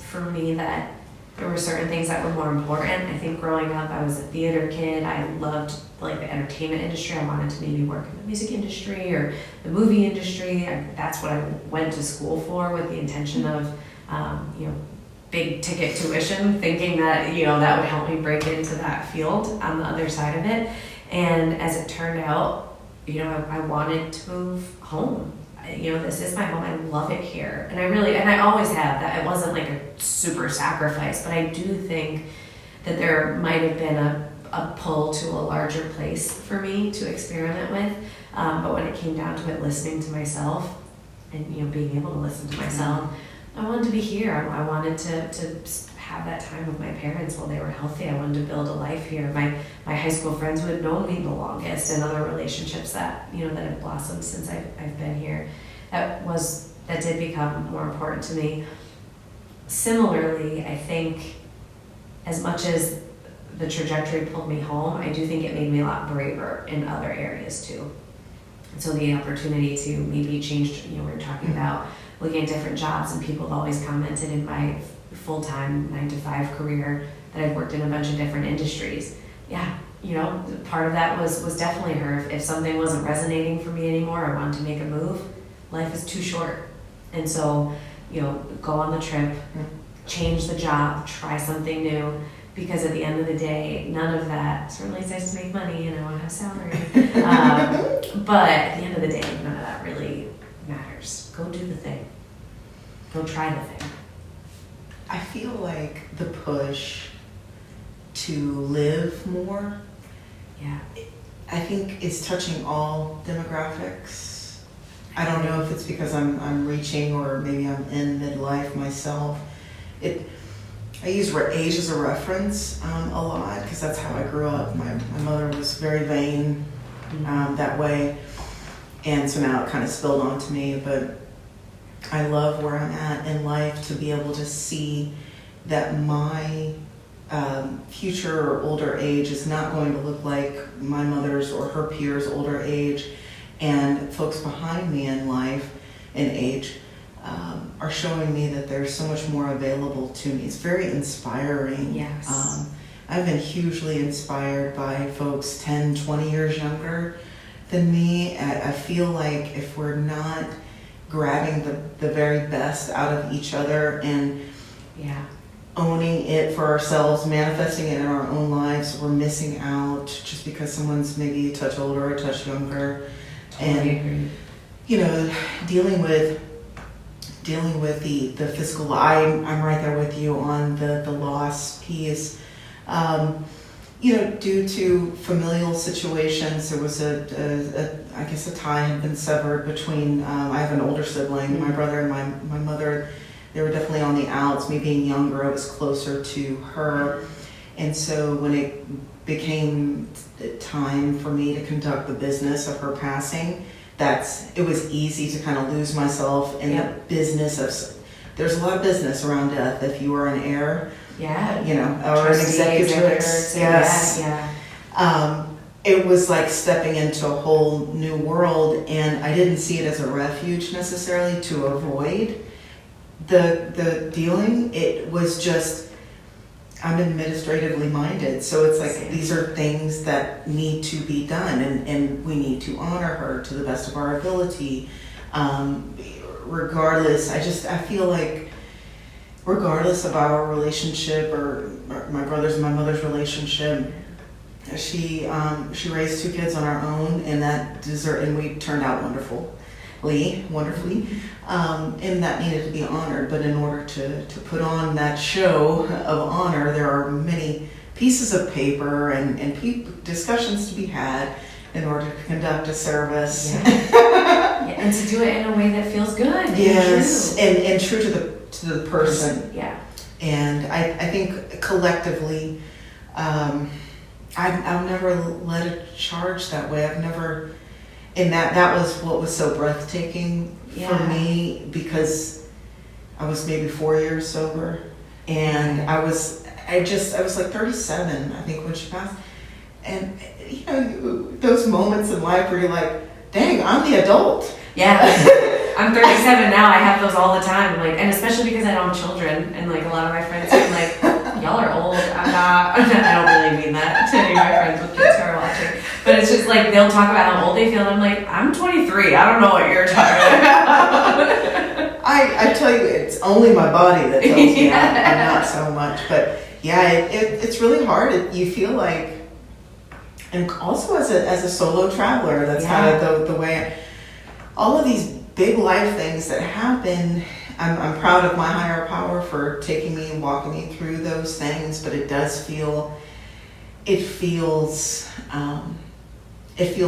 for me that there were certain things that were more important. I think growing up, I was a theater kid. I loved the entertainment industry. I wanted to maybe work in the music industry or the movie industry. That's what I went to school for, with the intention of, big ticket tuition, thinking that, that would help me break into that field on the other side of it. And as it turned out, I wanted to move home. This is my home. I love it here. And I always have that. It wasn't a super sacrifice, but I do think that there might have been a pull to a larger place for me to experiment with. But when it came down to it, listening to myself and, being able to listen to myself, I wanted to be here. I wanted to have that time with my parents while they were healthy. I wanted to build a life here. My high school friends who had known me the longest, and other relationships that that have blossomed since I've been here, that did become more important to me. Similarly, I think as much as the trajectory pulled me home, I do think it made me a lot braver in other areas too. And so the opportunity to maybe change, we were talking about looking at different jobs, and people have always commented in my full-time 9-to-5 career that I've worked in a bunch of different industries. Yeah, part of that was definitely her. If something wasn't resonating for me anymore, I wanted to make a move. Life is too short. And so, go on the trip, change the job, try something new, because at the end of the day, none of that, certainly it's nice to make money and I want to have salary, but at the end of the day, none of that really matters. Go do the thing. Go try the thing. I feel like the push to live more, I think is touching all demographics. I don't know if it's because I'm reaching, or maybe I'm in midlife myself. I use age as a reference a lot, because that's how I grew up. My mother was very vain that way, and so now it kind of spilled onto me. But I love where I'm at in life, to be able to see that my future or older age is not going to look like my mother's or her peers' older age, and folks behind me in life and age are showing me that there's so much more available to me. It's very inspiring. Yes. I've been hugely inspired by folks 10, 20 years younger than me. I feel like if we're not grabbing the very best out of each other and owning it for ourselves, manifesting it in our own lives, we're missing out just because someone's maybe a touch older or a touch younger. Totally agree. You know, dealing with the physical, I'm right there with you on the loss piece. You know, due to familial situations, there was I guess a tie had been severed between, I have an older sibling, my brother and my mother. They were definitely on the outs. Me being younger, I was closer to her. And so when it became time for me to conduct the business of her passing, it was easy to kind of lose myself in the business of, there's a lot of business around death if you are an heir. Yeah. You know, or an executrix. Yes. It was like stepping into a whole new world, and I didn't see it as a refuge necessarily to avoid the dealing. It was just, I'm administratively minded, so it's like these are things that need to be done, and we need to honor her to the best of our ability. Regardless, I feel like regardless of our relationship or my brother's and my mother's relationship, she raised 2 kids on our own, and we turned out wonderfully, and that needed to be honored. But in order to put on that show of honor, there are many pieces of paper and discussions to be had in order to conduct a service. And to do it in a way that feels good. Yes, and true to the person. Yeah. And I think collectively, I've never led a charge that way. I've never, and that was what was so breathtaking for me, because I was maybe 4 years sober, and I was like 37, I think, when she passed. And you know, those moments in life where you're like, dang, I'm the adult. Yeah. I'm 37 now. I have those all the time. Like, and especially because I don't have children, and like a lot of my friends are like, y'all are old. I'm not. I don't really mean that to any of my friends with kids who are watching. But it's just like they'll talk about how old they feel, and I'm like, I'm 23. I don't know what you're talking about. I tell you, it's only my body that tells me I'm not so much. But yeah, it's really hard. You feel like, and also as a solo traveler, that's kind of the way. All of these big life things that happen, I'm proud of my higher power for taking me and walking me through those things, but it feels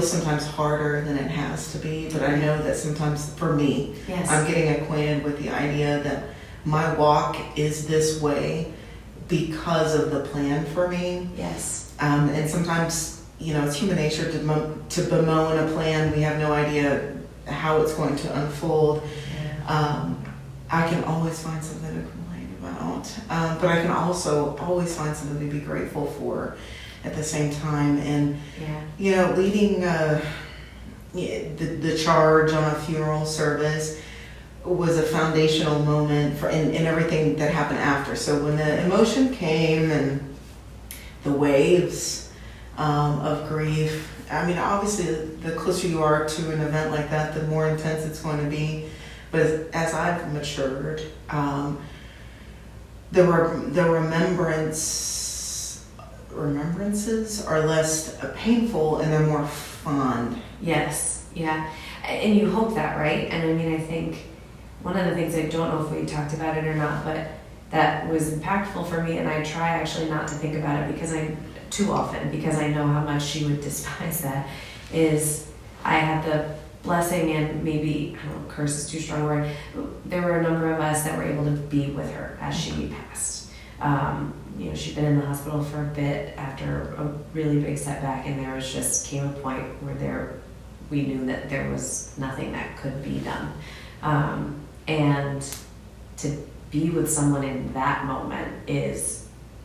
sometimes harder than it has to be. But I know that sometimes for me, I'm getting acquainted with the idea that my walk is this way because of the plan for me. Yes. And sometimes, you know, it's human nature to bemoan a plan. We have no idea how it's going to unfold. I can always find something to complain about, but I can also always find something to be grateful for at the same time. And you know, leading the charge on a funeral service was a foundational moment for in everything that happened after. So when the emotion came and the waves of grief, I mean, obviously, the closer you are to an event like that, the more intense it's going to be. But as I've matured, the remembrances are less painful and they're more fond. Yes, yeah, and you hope that, right? And I mean, I think one of the things, I don't know if we talked about it or not, but that was impactful for me, and I try actually not to think about it too often, because I know how much she would despise that, is I had the blessing, and maybe, I don't know, curse is too strong a word, there were a number of us that were able to be with her as she passed. You know, she'd been in the hospital for a bit after a really big setback, and there was just came a point where we knew that there was nothing that could be done. And to be with someone in that moment is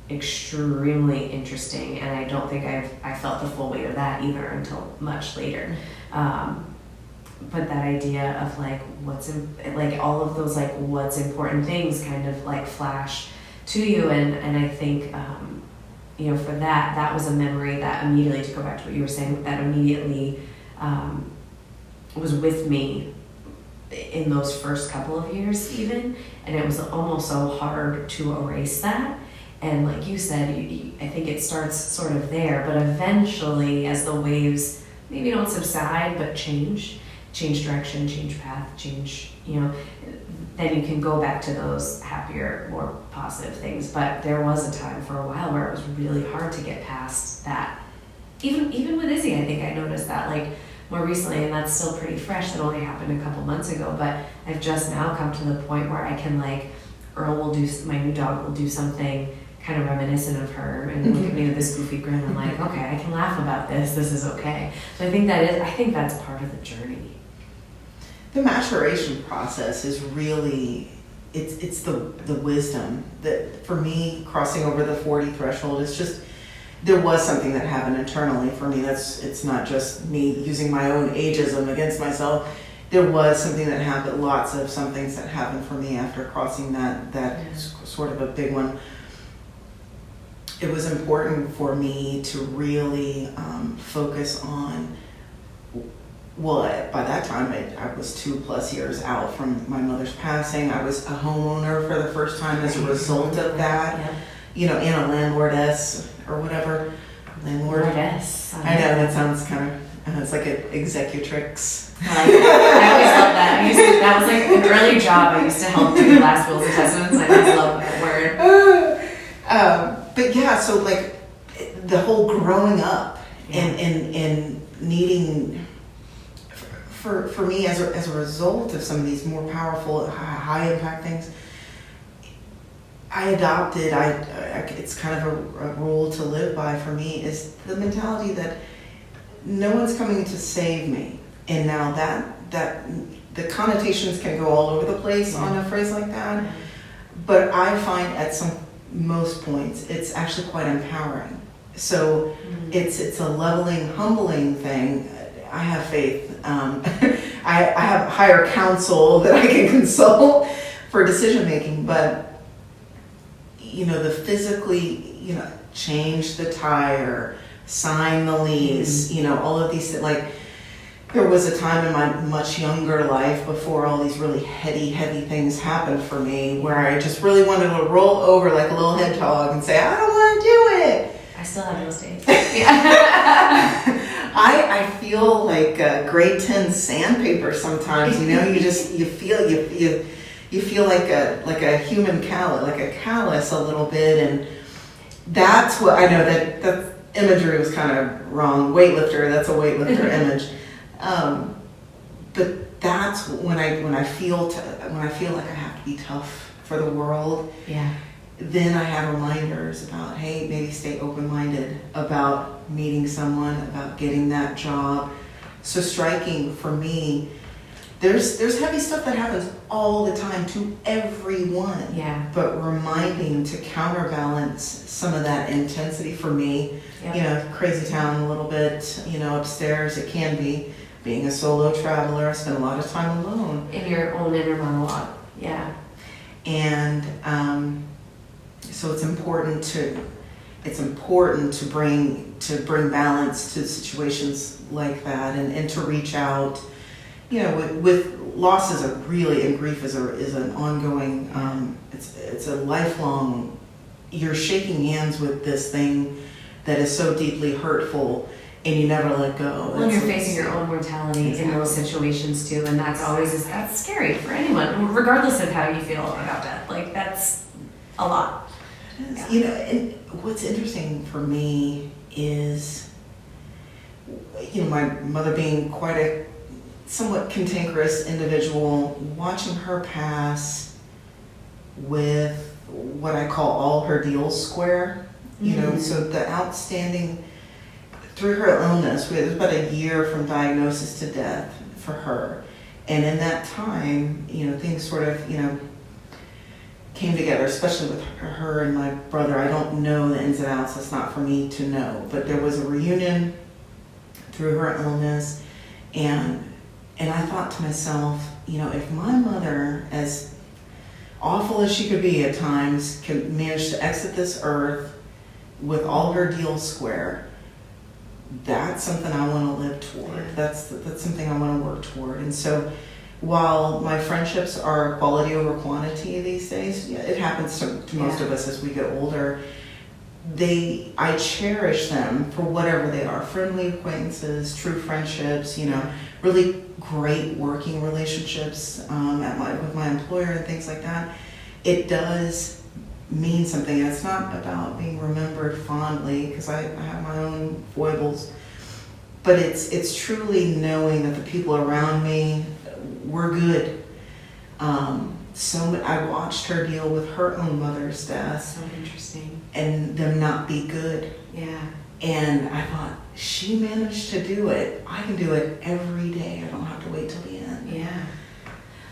extremely interesting, and I don't think I felt the full weight of that either until much later. But that idea of like all of those like what's important things kind of like flash to you, and I think for that was a memory that immediately, to go back to what you were saying, that immediately was with me in those first couple of years even, and it was almost so hard to erase that. And like you said, I think it starts sort of there, but eventually as the waves maybe don't subside but change direction, change path, change, then you can go back to those happier, more positive things. But there was a time for a while where it was really hard to get past that. Even with Izzy, I think I noticed that like more recently, and that's still pretty fresh. That only happened a couple months ago, but I've just now come to the point where I can like, my new dog will do something kind of reminiscent of her and look at me with this goofy grin. I'm like, okay, I can laugh about this. This is okay. So I think that's part of the journey. The maturation process is really, it's the wisdom that for me, crossing over the 40 threshold, it's just, there was something that happened internally for me. It's not just me using my own ageism against myself. There was something that happened, lots of some things that happened for me after crossing that sort of a big one. It was important for me to really focus on, by that time I was 2+ years out from my mother's passing. I was a homeowner for the first time as a result of that. Yeah. And a landlordess or whatever. Landlordess. I know, that sounds kind of, it's like an executrix. I always love that. That was like an early job. I used to help do last wills and testaments. I always love that word. But yeah, so like the whole growing up and needing, for me as a result of some of these more powerful, high impact things, I adopted, it's kind of a rule to live by for me, is the mentality that no one's coming to save me. And now that the connotations can go all over the place on a phrase like that, but I find at most points it's actually quite empowering. So it's a leveling, humbling thing. I have faith. I have higher counsel that I can consult for decision making, but the physically, change the tire, sign the lease, all of these, like, there was a time in my much younger life before all these really heavy things happened for me where I just really wanted to roll over like a little hedgehog and say, I don't want to do it. I still have those days. I feel like grade 10 sandpaper sometimes, you feel like a human callus, like a callus a little bit, and that's what I know that imagery was kind of wrong. Weightlifter, that's a weightlifter image, but that's when I feel like I have to be tough for the world. Yeah. Then I have reminders about, hey, maybe stay open-minded about meeting someone, about getting that job. So striking for me. There's heavy stuff that happens all the time to everyone. Yeah. But reminding to counterbalance some of that intensity for me. Yep. Crazy town a little bit, upstairs it can be. Being a solo traveler, I spend a lot of time alone. In your own inner monologue. Yeah. And so it's important to bring balance to situations like that and to reach out. With losses and grief is an ongoing, it's a lifelong, you're shaking hands with this thing that is so deeply hurtful and you never let go. Well, you're facing your own mortality in those situations too, and that's scary for anyone, regardless of how you feel about death. Like, that's a lot. Yeah. And what's interesting for me is, my mother being quite a somewhat cantankerous individual, watching her pass with what I call all her deals square. So the outstanding, through her illness, it was about a year from diagnosis to death for her. And in that time, things sort of, came together, especially with her and my brother. I don't know the ins and outs, that's not for me to know. But there was a reunion through her illness, and I thought to myself, if my mother, as awful as she could be at times, could manage to exit this earth with all her deals square, that's something I want to live toward. That's something I want to work toward. And so while my friendships are quality over quantity these days, yeah, it happens to most of us as we get older, I cherish them for whatever they are. Friendly acquaintances, true friendships, really great working relationships with my employer and things like that. It does mean something. It's not about being remembered fondly, because I have my own foibles, but it's truly knowing that the people around me were good. I watched her deal with her own mother's death. So interesting. And them not be good. Yeah. And I thought, she managed to do it. I can do it every day. I don't have to wait till the end. Yeah.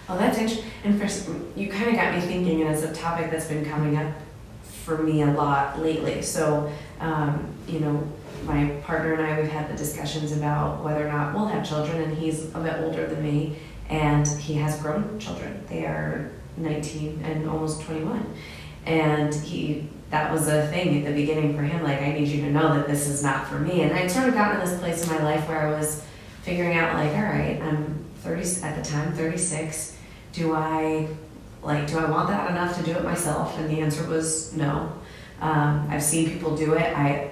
Well, that's interesting. And first, you kind of got me thinking, and it's a topic that's been coming up for me a lot lately. So, my partner and I, we've had the discussions about whether or not we'll have children, and he's a bit older than me, and he has grown children. They are 19 and almost 21. And that was a thing at the beginning for him, like, I need you to know that this is not for me. And I'd sort of gotten to this place in my life where I was figuring out, like, all right, I'm 30 at the time, 36. Do I want that enough to do it myself? And the answer was no. I've seen people do it. I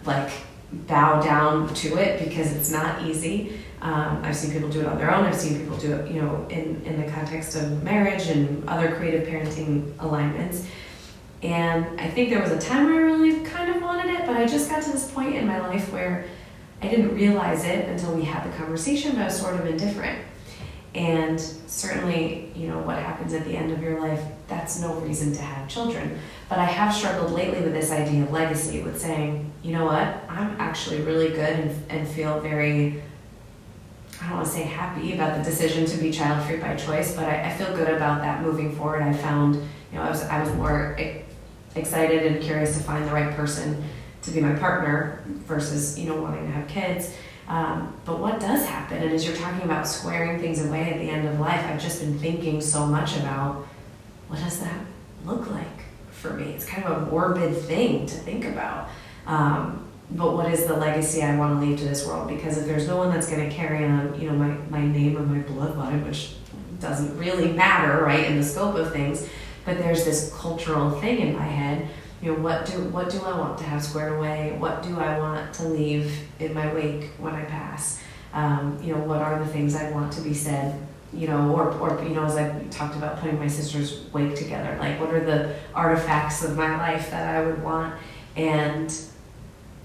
bow down to it because it's not easy. I've seen people do it on their own. I've seen people do it, in the context of marriage and other creative parenting alignments. And I think there was a time where I really kind of wanted it, but I just got to this point in my life where I didn't realize it until we had the conversation, but I was sort of indifferent. And certainly, what happens at the end of your life, that's no reason to have children. But I have struggled lately with this idea of legacy, with saying, you know what, I'm actually really good and feel very, I don't want to say happy about the decision to be child-free by choice, but I feel good about that moving forward. I found, I was more excited and curious to find the right person to be my partner versus, wanting to have kids. But what does happen, and as you're talking about squaring things away at the end of life, I've just been thinking so much about, what does that look like for me? It's kind of a morbid thing to think about. But what is the legacy I want to leave to this world? Because if there's no one that's going to carry on, my name or my bloodline, which doesn't really matter, right, in the scope of things, but there's this cultural thing in my head. What do I want to have squared away? What do I want to leave in my wake when I pass? What are the things I want to be said? Or as I talked about putting my sister's wake together, like, what are the artifacts of my life that I would want? And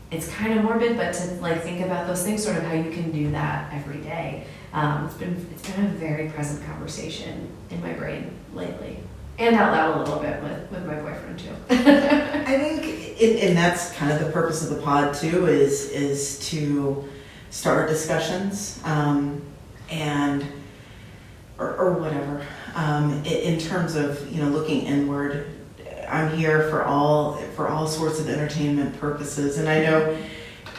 it's kind of morbid, but to think about those things, sort of how you can do that every day. It's been a very present conversation in my brain lately. And out loud a little bit with my boyfriend too. I think, and that's kind of the purpose of the pod too, is to start discussions, or whatever. In terms of looking inward, I'm here for all sorts of entertainment purposes, and I know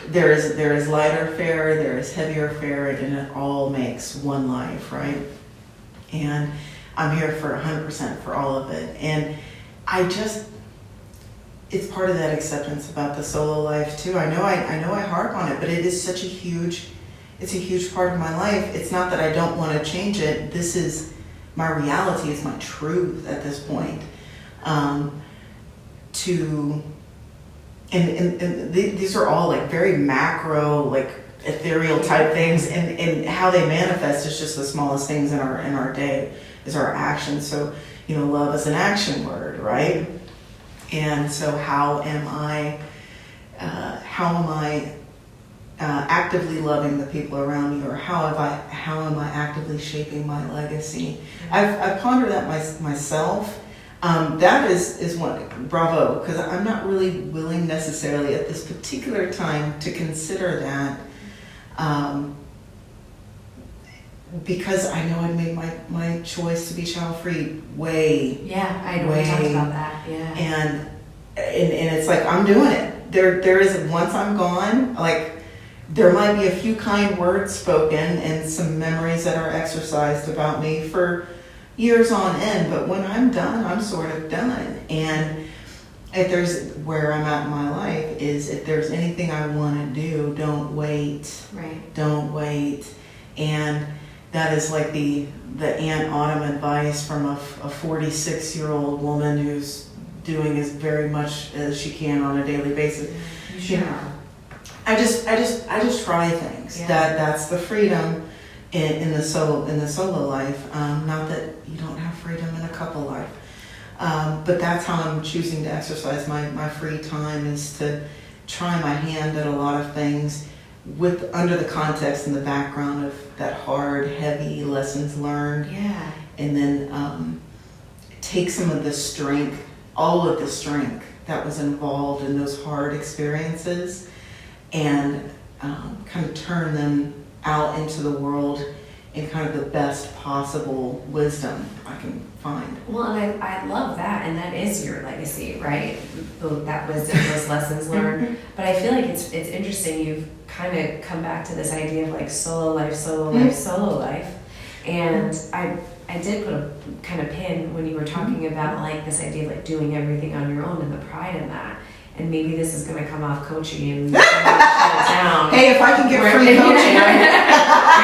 there is lighter fare, there is heavier fare, and it all makes one life, right? And I'm here for 100% for all of it. And it's part of that acceptance about the solo life too. I know I harp on it, but it is it's a huge part of my life. It's not that I don't want to change it. This is my reality. It's my truth at this point. These are all very macro, ethereal type things, and how they manifest is just the smallest things in our day. Is our actions. So, love is an action word, right? And so how am I actively loving the people around me, or how am I actively shaping my legacy? I've pondered that myself. That is one, bravo, because I'm not really willing necessarily at this particular time to consider that. Because I know I made my choice to be child-free way. Yeah, I know. We talked about that. Yeah. And it's I'm doing it. There is, once I'm gone, there might be a few kind words spoken and some memories that are exercised about me for years on end. But when I'm done, I'm sort of done. And if there's where I'm at in my life is if there's anything I want to do, don't wait. Right. Don't wait. And that is like the Aunt Autumn advice from a 46-year-old woman who's doing as very much as she can on a daily basis. You sure are. I just try things. Yeah. That's the freedom in the solo life. Not that you don't have freedom in a couple life. But that's how I'm choosing to exercise my free time, is to try my hand at a lot of things with under the context and the background of that hard, heavy lessons learned. Yeah. And then take some of the strength, all of the strength that was involved in those hard experiences, and kind of turn them out into the world in kind of the best possible wisdom I can find. Well, and I love that, and that is your legacy, right? That wisdom, those lessons learned. But I feel like it's interesting. You've kind of come back to this idea of like solo life, solo life, solo life. And I did put a kind of pin when you were talking about like this idea of like doing everything on your own and the pride in that. And maybe this is going to come off coachy and shut it down. Hey, if I can get free coaching,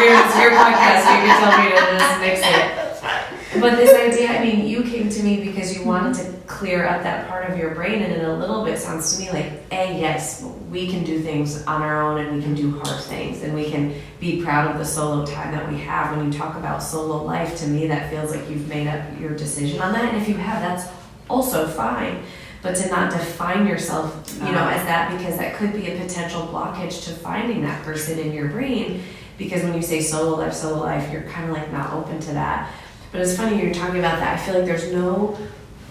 it's your podcast, so you can tell me to just mix it. But this idea, I mean, you came to me because you wanted to clear up that part of your brain, and it a little bit sounds to me like, yes, we can do things on our own, and we can do hard things, and we can be proud of the solo time that we have. When you talk about solo life, to me, that feels like you've made up your decision on that, and if you have, that's also fine. But to not define yourself, as that, because that could be a potential blockage to finding that person in your brain. Because when you say solo life, you're kind of like not open to that. But it's funny you're talking about that. I feel like there's no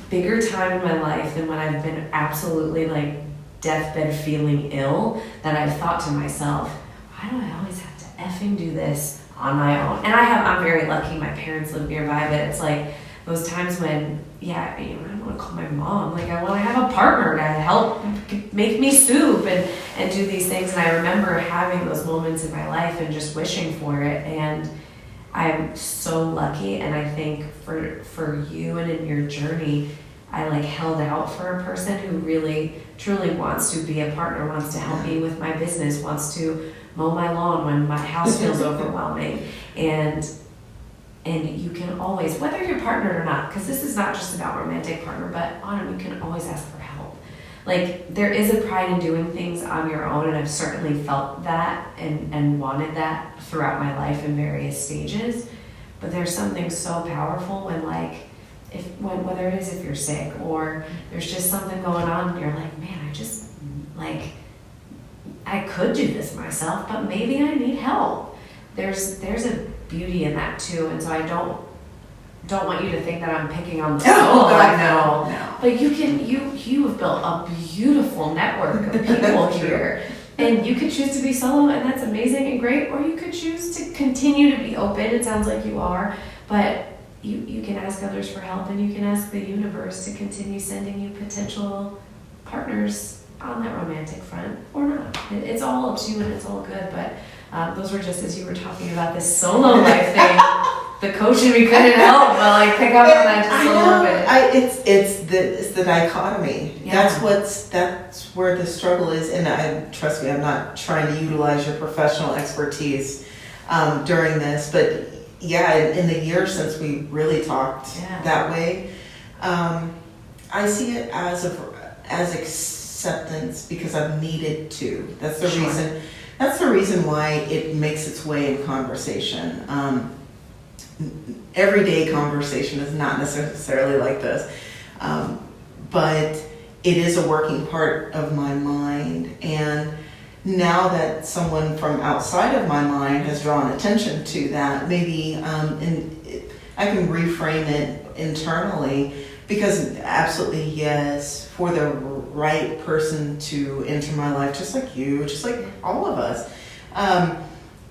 bigger time in my life than when I've been absolutely like deathbed feeling ill, that I've thought to myself, why do I always have to effing do this on my own? And I'm very lucky. My parents live nearby, but it's like those times when, I don't want to call my mom. Like, I want to have a partner to help make me soup and do these things. And I remember having those moments in my life and just wishing for it. And I'm so lucky. And I think for you and in your journey, I like held out for a person who really, truly wants to be a partner, wants to help me with my business, wants to mow my lawn when my house feels overwhelming. And you can always, whether you're partnered or not, because this is not just about romantic partner, but you can always ask for help. Like, there is a pride in doing things on your own, and I've certainly felt that and wanted that throughout my life in various stages. But there's something so powerful when whether it is if you're sick or there's just something going on and you're like, man, I could do this myself, but maybe I need help. There's a beauty in that too, and so I don't want you to think that I'm picking on the soul. No. But you have built a beautiful network of people here, and you could choose to be solo, and that's amazing and great, or you could choose to continue to be open. It sounds like you are, but you can ask others for help, and you can ask the universe to continue sending you potential partners on that romantic front or not. It's all up to you, and it's all good, but those were just as you were talking about this solo life thing. The coaching, we couldn't help but like pick up on that just a little bit. It's the dichotomy. Yeah. That's where the struggle is. And trust me, I'm not trying to utilize your professional expertise during this, but in the years since we really talked that way, I see it as acceptance because I've needed to. That's the reason. That's the reason why it makes its way in conversation. Everyday conversation is not necessarily like this, but it is a working part of my mind. And now that someone from outside of my mind has drawn attention to that, maybe I can reframe it internally, because absolutely yes, for the right person to enter my life, just like you, just like all of us.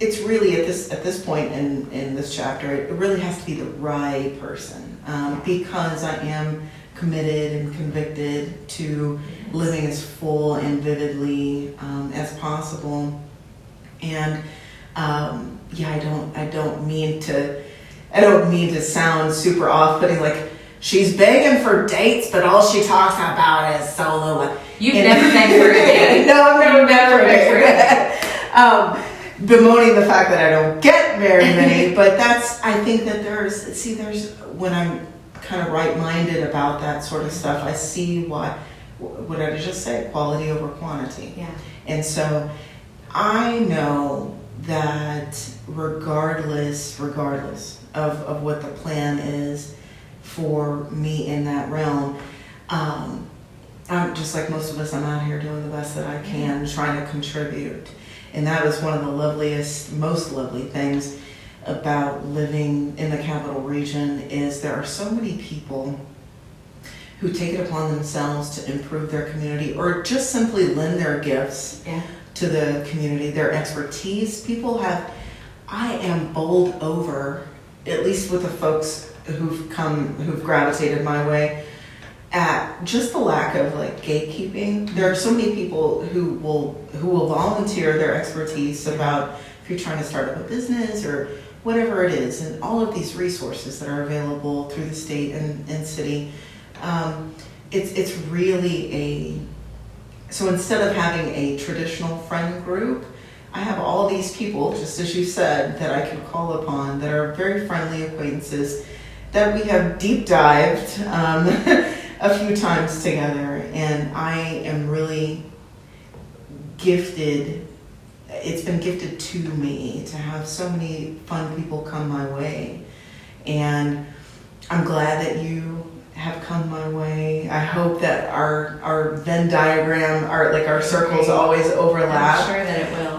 It's really at this point in this chapter, it really has to be the right person, because I am committed and convicted to living as full and vividly as possible. And I don't mean to sound super off-putting, like she's begging for dates, but all she talks about is solo life. You've never begged for a date. No, I've never begged for a date. Bemoaning the fact that I don't get very many, but I think that there's, when I'm kind of right-minded about that sort of stuff, I see what did I just say? Quality over quantity. Yeah. And so I know that regardless of what the plan is for me in that realm, I'm just like most of us, I'm out here doing the best that I can, trying to contribute. And that was one of the most lovely things about living in the capital region is there are so many people who take it upon themselves to improve their community or just simply lend their gifts to the community, their expertise. I am bowled over, at least with the folks who've gravitated my way, at just the lack of like gatekeeping. There are so many people who will volunteer their expertise about if you're trying to start up a business or whatever it is, and all of these resources that are available through the state and city. It's really so instead of having a traditional friend group, I have all these people, just as you said, that I can call upon that are very friendly acquaintances that we have deep dived a few times together, and I am really gifted. It's been gifted to me to have so many fun people come my way, and I'm glad that you have come my way. I hope that our Venn diagram, our circles always overlap. I'm sure that it will.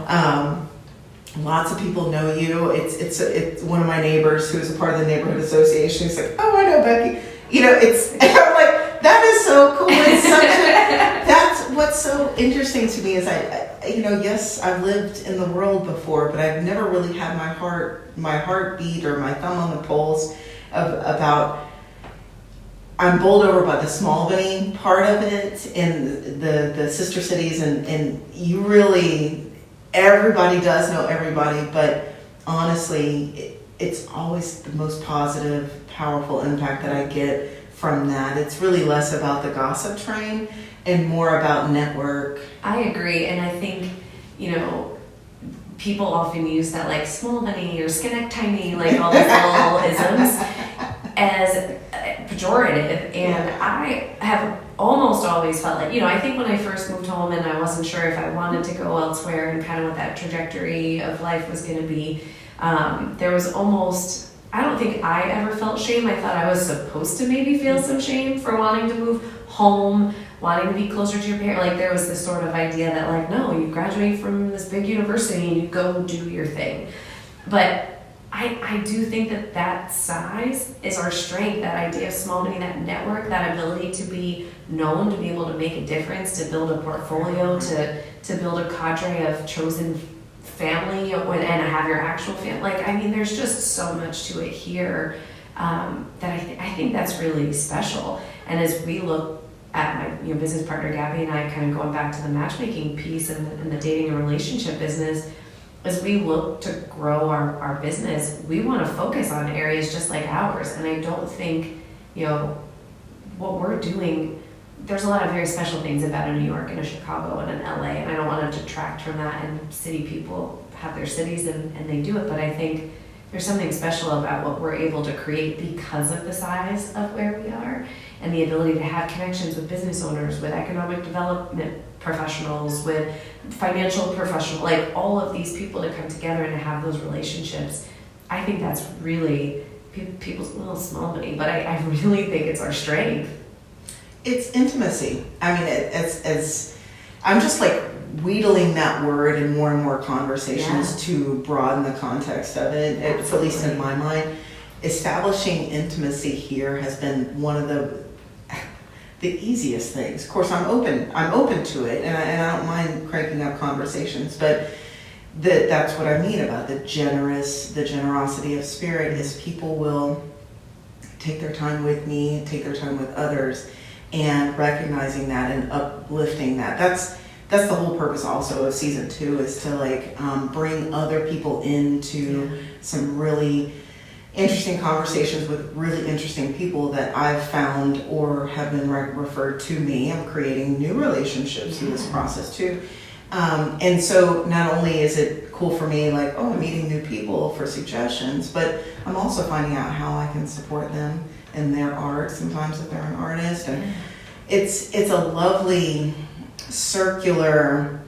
Lots of people know you. It's one of my neighbors who's a part of the neighborhood association. He's like, oh, I know Becky. I'm like, that is so cool. It's that's what's so interesting to me is yes, I've lived in the world before, but I've never really had my heartbeat or my thumb on the pulse about. I'm bowled over by the Smallville part of it and the sister cities, and you really, everybody does know everybody, but honestly, it's always the most positive, powerful impact that I get from that. It's really less about the gossip train and more about network. I agree, and I think, people often use that like small money or Schenectady, like all these little isms as pejorative, and I have almost always felt like, I think when I first moved home and I wasn't sure if I wanted to go elsewhere and kind of what that trajectory of life was going to be, there was almost, I don't think I ever felt shame. I thought I was supposed to maybe feel some shame for wanting to move home, wanting to be closer to your parents. Like there was this sort of idea that like, no, you graduate from this big university and you go do your thing. But I do think that size is our strength, that idea of small money, that network, that ability to be known, to be able to make a difference, to build a portfolio, to build a cadre of chosen family and have your actual family. There's just so much to it here that I think that's really special. And as we look at my business partner Gabby and I, kind of going back to the matchmaking piece and the dating and relationship business, as we look to grow our business, we want to focus on areas just like ours. And I don't think, what we're doing, there's a lot of very special things about a New York and a Chicago and an LA, and I don't want to detract from that. And city people have their cities and they do it, but I think there's something special about what we're able to create because of the size of where we are and the ability to have connections with business owners, with economic development professionals, with financial professionals, like all of these people to come together and to have those relationships. I think that's really people's little small money, but I really think it's our strength. It's intimacy. It's I'm just like wheedling that word in more and more conversations to broaden the context of it. At least in my mind, establishing intimacy here has been one of the easiest things. Of course, I'm open to it, and I don't mind cranking up conversations, but that's what I mean about the generosity of spirit is people will take their time with me, take their time with others, and recognizing that and uplifting that. That's the whole purpose also of season 2 is to bring other people into some really interesting conversations with really interesting people that I've found or have been referred to me. I'm creating new relationships through this process too. And so not only is it cool for me, like, oh, I'm meeting new people for suggestions, but I'm also finding out how I can support them in their art, sometimes if they're an artist. And it's a lovely circular